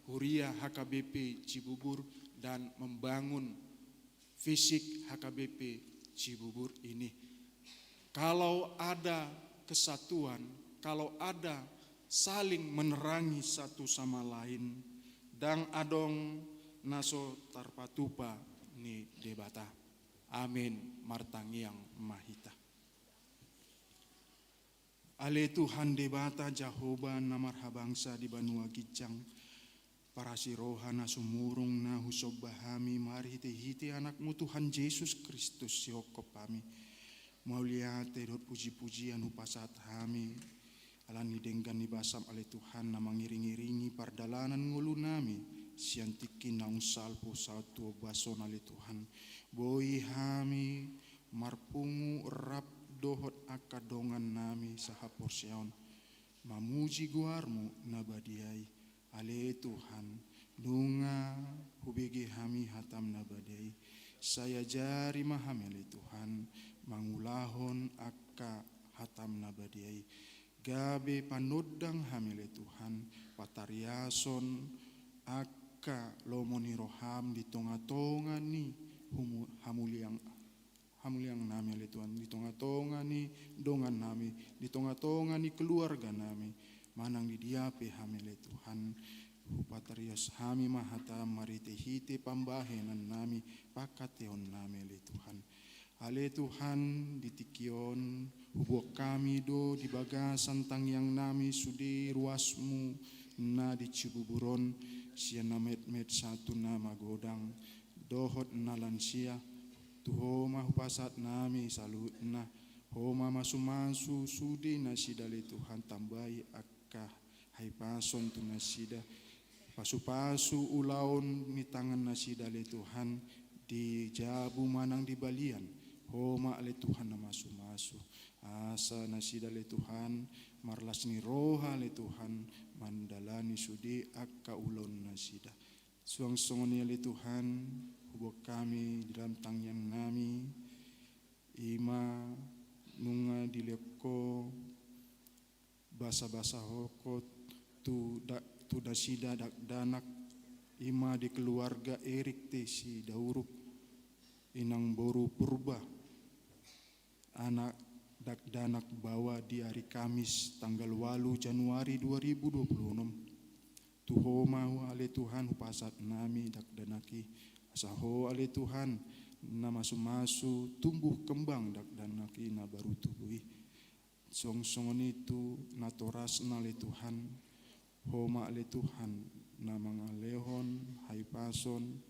Huria HKBP Cibubur dan membangun fisik HKBP Cibubur ini. Kalau ada kesatuan, kalau ada saling menerangi satu sama lain, dan adong naso tarpatupa ni debata. Amin martangiang mahita. Ale Tuhan debata Jahoba namar habangsa di Banua Gijang. Para siroha na sumurong na husob bahami mari hiti anakmu Tuhan Yesus Kristus siokop kami. Mauliate dot puji-pujian upasat kami. Alani denggan ibasam ale Tuhan na mangiring-iringi pardalanan ngulu nami. Siantikin naung salpo satu bason ale Tuhan. Boi hami marpungu rap dohot akadongan nami sahapor seon. Mamuji guarmu nabadiai. Ale Tuhan, dunga hubigi hami hatam nabadiai. Saya jari maham ale Tuhan, mangulahon akka hatam nabadiai. Gabe panodang hami ale Tuhan, patariason akka lomoni roham di tonga-tonga ni hamuliang nami ale Tuhan, di tonga-tonga ni dongan nami, di tonga-tonga ni keluarga nami, manang di diape hami ale Tuhan, upatarias hami mahata maritehite pambahenan nami, pakateon nami ale Tuhan. Ale Tuhan ditikion, hubok kami do di bagasan tangyang nami sudi ruasmu na di Cibuburon, siya na met satu na magodang, dohot na lansia, tuhoma hupasat nami salut na homa masu sudi nasidale Tuhan tambai akka haipason tu nasida pasu ulaon ni tangan nasidale Tuhan di jabu manang di balian homa ale Tuhan na masu asa nasidale Tuhan marlas ni roha ale Tuhan mandalani sudi akka ulon nasida suang-songoni ale Tuhan hubok kami dalam tangyang nami ima nunga dileko basa-basa hoko tu dasida dak danak ima di keluarga Erik Tesi Dauruk inang boru purba anak dak danak bawa di hari Kamis tanggal 8 Januari 2026 tuhoma ale Tuhan hupasat nami dak danaki saho ale Tuhan na masu tumbuh kembang dak danaki na baru tubui song-songon itu na toras na ale Tuhan homa ale Tuhan na mangalehon haipason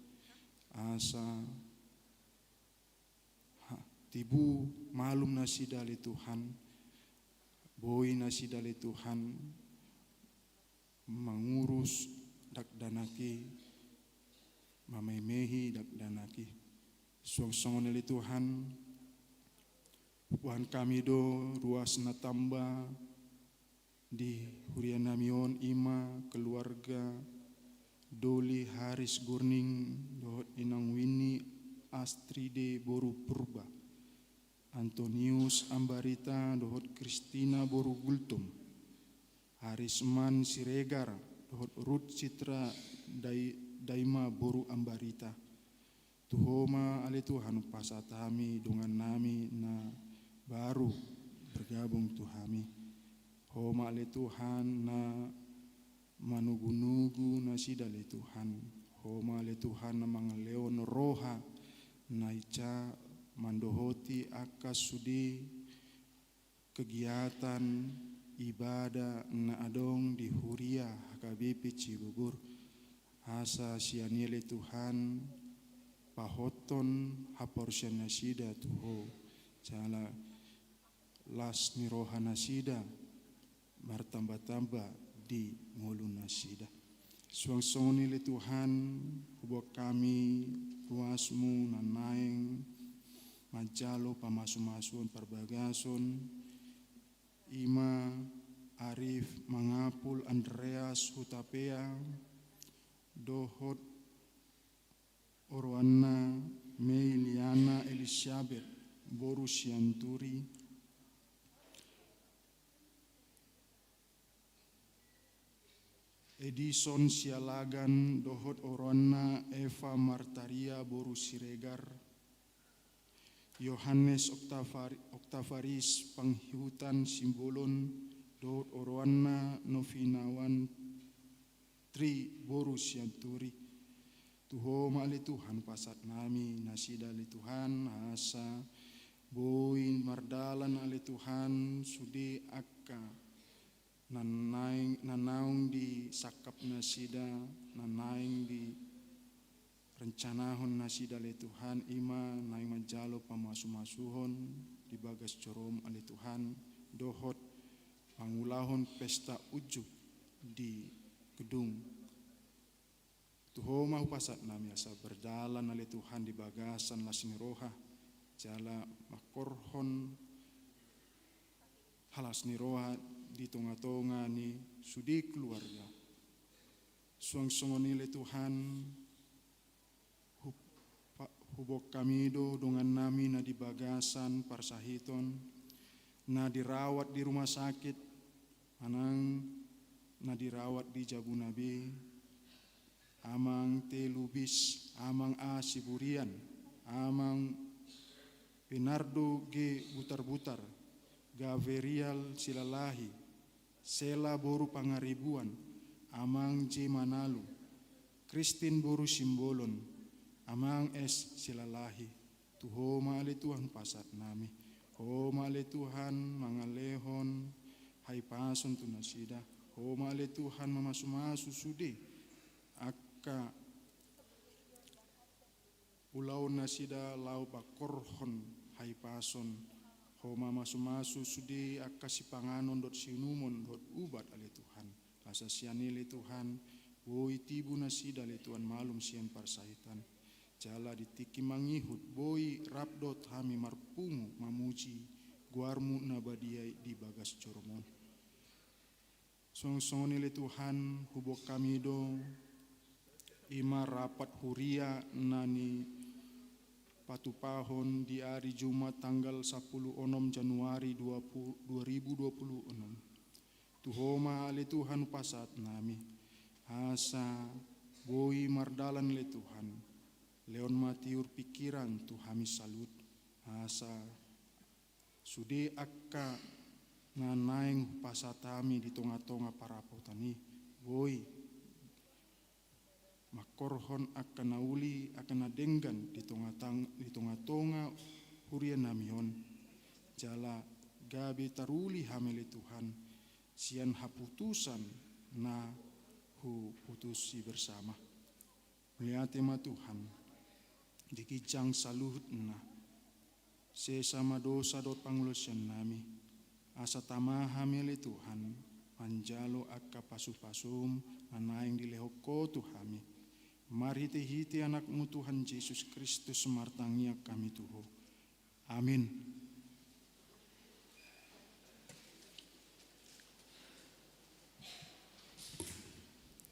asa tibu malum nasida ale Tuhan boi nasida ale Tuhan mangurus dak danaki mamemehi dak danaki song-songon ele Tuhan Tuhan kami do ruas na tamba di hurian namion ima keluarga Doli Haris Gurning dohot inang Winnie Astride Boru Purba Antonius Ambarita dohot Kristina Boru Gultum Harisman Siregar dohot Ruth Citra Daima Boru Ambarita tuhoma ale Tuhan pasatami dengan nami na baru bergabung tuhami homa ale Tuhan na manugu-nugu na sidale Tuhan homa ale Tuhan na mangaleon roha na ica mandohoti akas sudi kegiatan ibadah na adong di Huria HKBP Cibubur asa sianiele Tuhan pahoton haporsian nasida tuho cala las niroha nasida martamba-tamba di ngulu nasida suang-songoni le Tuhan hubok kami ruasmu nanaeng majalo pamasu-masuan perbagason ima Arif Mangapul Andreas Hutapea dohot Orwana Meiliana Elisabeth Borusianturi Edison Sialagan Dohot Orona Eva Martaria Boru Siregar, Yohanes Oktavaris Panghihutan Simbolon Dohot Orwana Novinawan Tri Boru Sianturi. Tuho mali Tuhan pasat nami nasida li Tuhan asa boin mardalan ali Tuhan sudi akka nanaung di sakap nasida nanaing di rencanahon nasida li Tuhan ima naing manjalo pamasu-masuhon di bagas corom ali Tuhan dohot pangulahon pesta ujuk di gedung. Tuho mau pasat nami asa berjalan ali Tuhan di bagasan lasing roha jala makorhon halas ni roha di tonga-tonga ni sudi keluarga suang-songoni ali Tuhan hubok kami do dengan nami na di bagasan parsahiton na dirawat di rumah sakit anang na dirawat di Jabunabe amang telubis, amang A Siburian, amang Pinardo G Butar-Butar, Gaverial Silalahi, Sela Boru Pangaribuan, amang J Manalu, Christine Boru Simbolon, amang S Silalahi. Tuho maali Tuhan pasat nami, ho maali Tuhan mangalehon, hai pason tunasida, ho maali Tuhan mamasu-masu sudi, ka ulau nasida lau bakorhon hai pason homa masu-masu sudi akasi panganon dot sinumon dot ubat ali Tuhan asa siani li Tuhan woi tibu nasida li Tuhan malum sian parsahitan jala ditiki mangihut boi rabdot hami marpungu mamuji guarmu nabadiai di bagas coromon song-songoni li Tuhan hubok kami do ima rapat huria nani patupahon di hari Jumat tanggal 10 Januari 2026. Tuhoma ali Tuhan pasat nami asa boi mardalan le Tuhan leon matiur pikiran Tuhami salut asa sudi akka nanaing pasatami di tonga-tonga para potani boi makorhon akan nauli akan nadenggan di tonga-tonga hurian namion jala gabi taruli hamili Tuhan sian haputusan na hu putusi bersama melihat tema Tuhan dikijang saluhut na sesama dosa dot pangulusan nami asa tamah hamili Tuhan manjalo akka pasu-pasum nanaing dilehoko Tuhami. Mari hiti anakmu Tuhan Yesus Kristus martangia kami Tuho. Amin.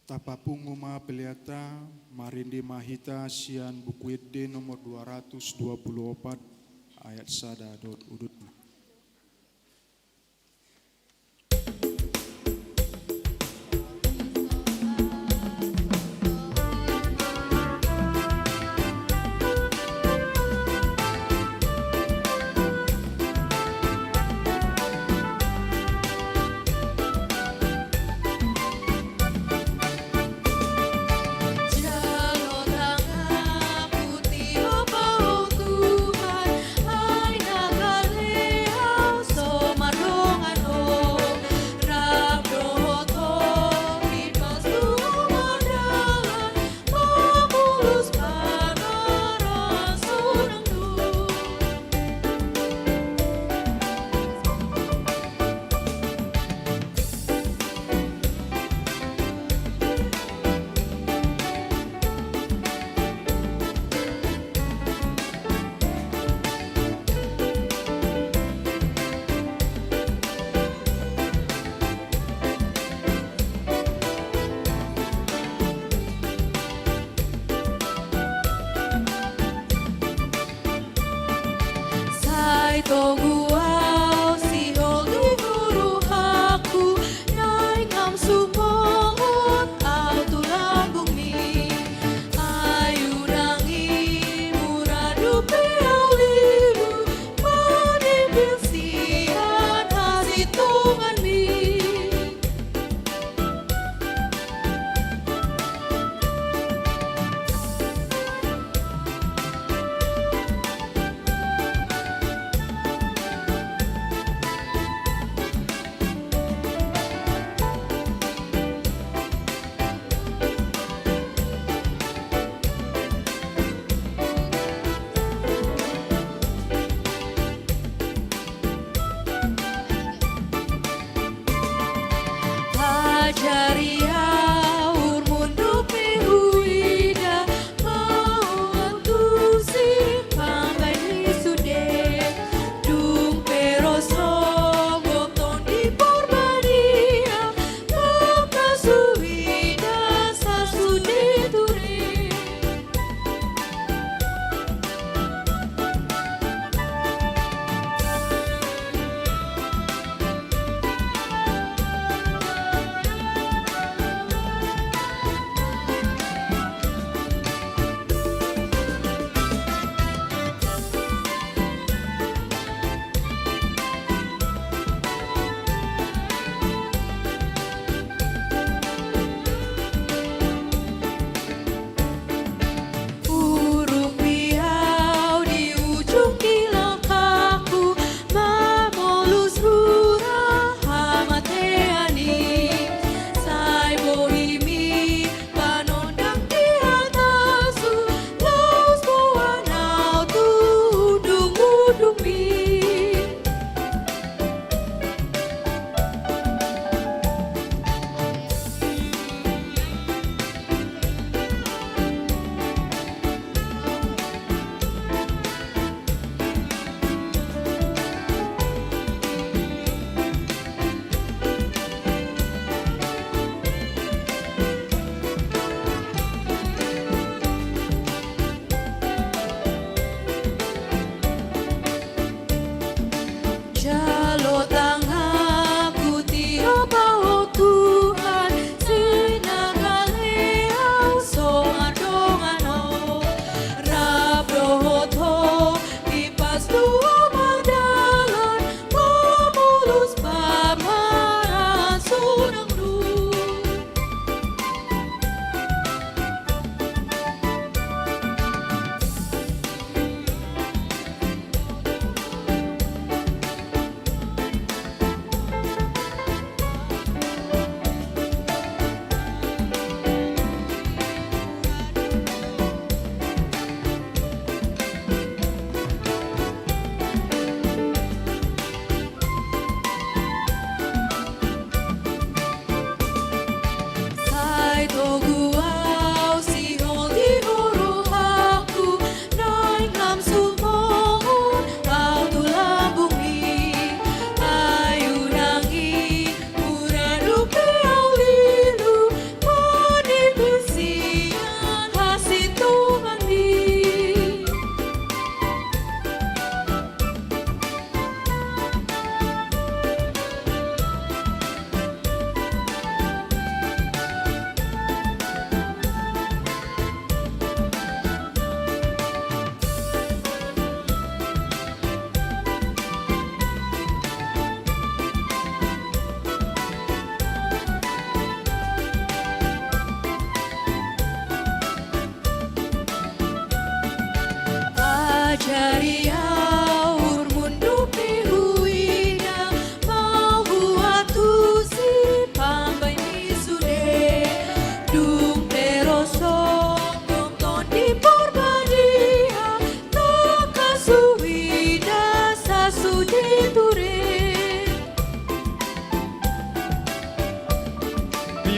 Tapapung uma peliata marindi mahita sian buku ide nomor 224 ayat sada dot udutna. Putih, oh Tuhan, ai nagale.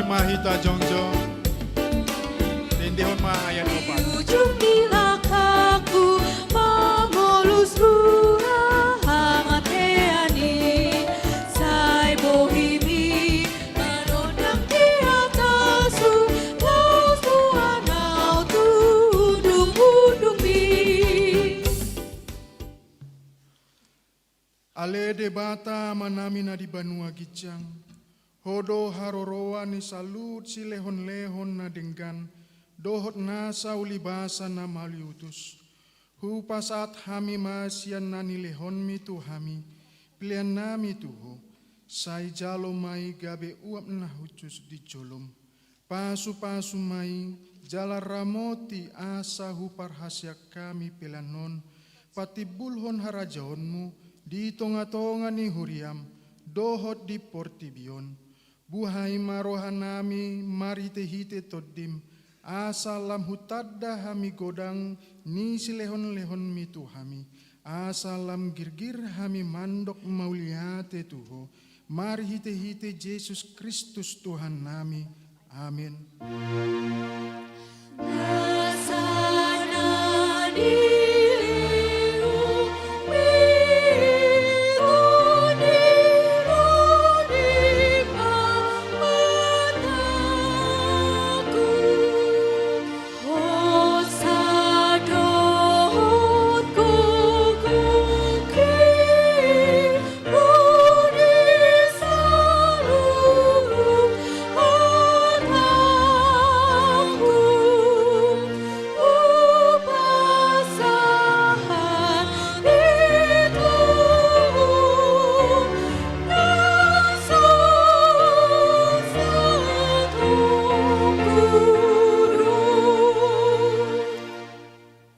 Mahita Jongjo Dendehon ma ayat opat. Ujung dilakaku mamolus rura hamateani sai bohimi manodang di atasu laus tuanau tudung mi. Ale debata manami na di Banua Gijang Hodo haroroa ni salut si lehon-lehon na denggan, dohot na saulibasa na maliutus. Hu pasat hami masian na nilehon mi tu hami, pilihan nami tuho, sai jalo mai gabe uap na hucus di jolom. Pasu-pasu mai, jala ramoti asa hu parhasya kami pelanon, pati bulhon harajaonmu, di tonga-tonga ni huriam, dohot di portibion. Buhai marohan nami mari tehite todim asalam hutadda hami godang ni silehon-lehon mitu hami asalam girgir hami mandok mauliate tuho Mari hite-hite Yesus Kristus Tuhan nami. Amin. Nasana dirimu, biru di mataku. Hosadot kuku kiru di seluruh otakku. Upasahan itu Yesus setunggu.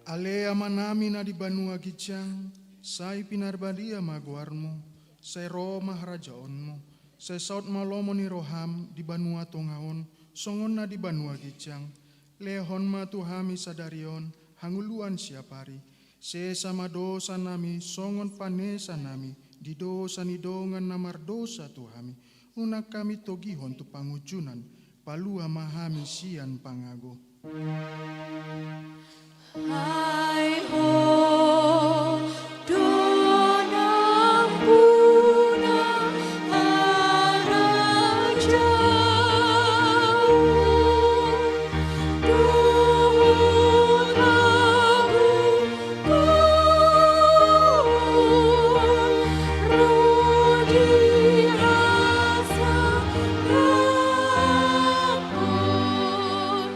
Alea manami na di banua gicang, sai pinarbadia maguarmu, sai Roma harajaonmu, sai saut malomo ni roham di banua tongaon, songon na di banua gicang, lehon ma tuhami sadarion, hanguluan siapari, se sama dosa nami, songon panesa nami, di dosa ni dongan namar dosa tuhami, unak kami togihon tu pangujunan, palua mahami sian pangago. Hai ho donampuna harajau duhun lagu rudi rasa lakon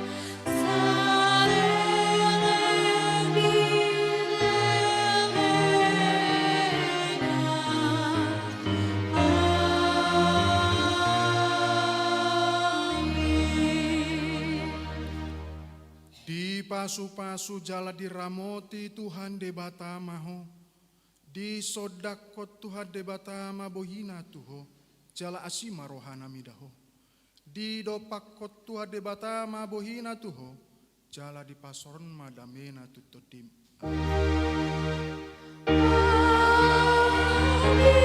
sareleng Di pasu-pasu jala diramoti Tuhan debata maho. Di sodakot Tuhan debata mabohina tuho. Jala asima rohana midaho. Di dopakot Tuhan debata mabohina tuho. Jala di pasoron madamena tutodim. Amin.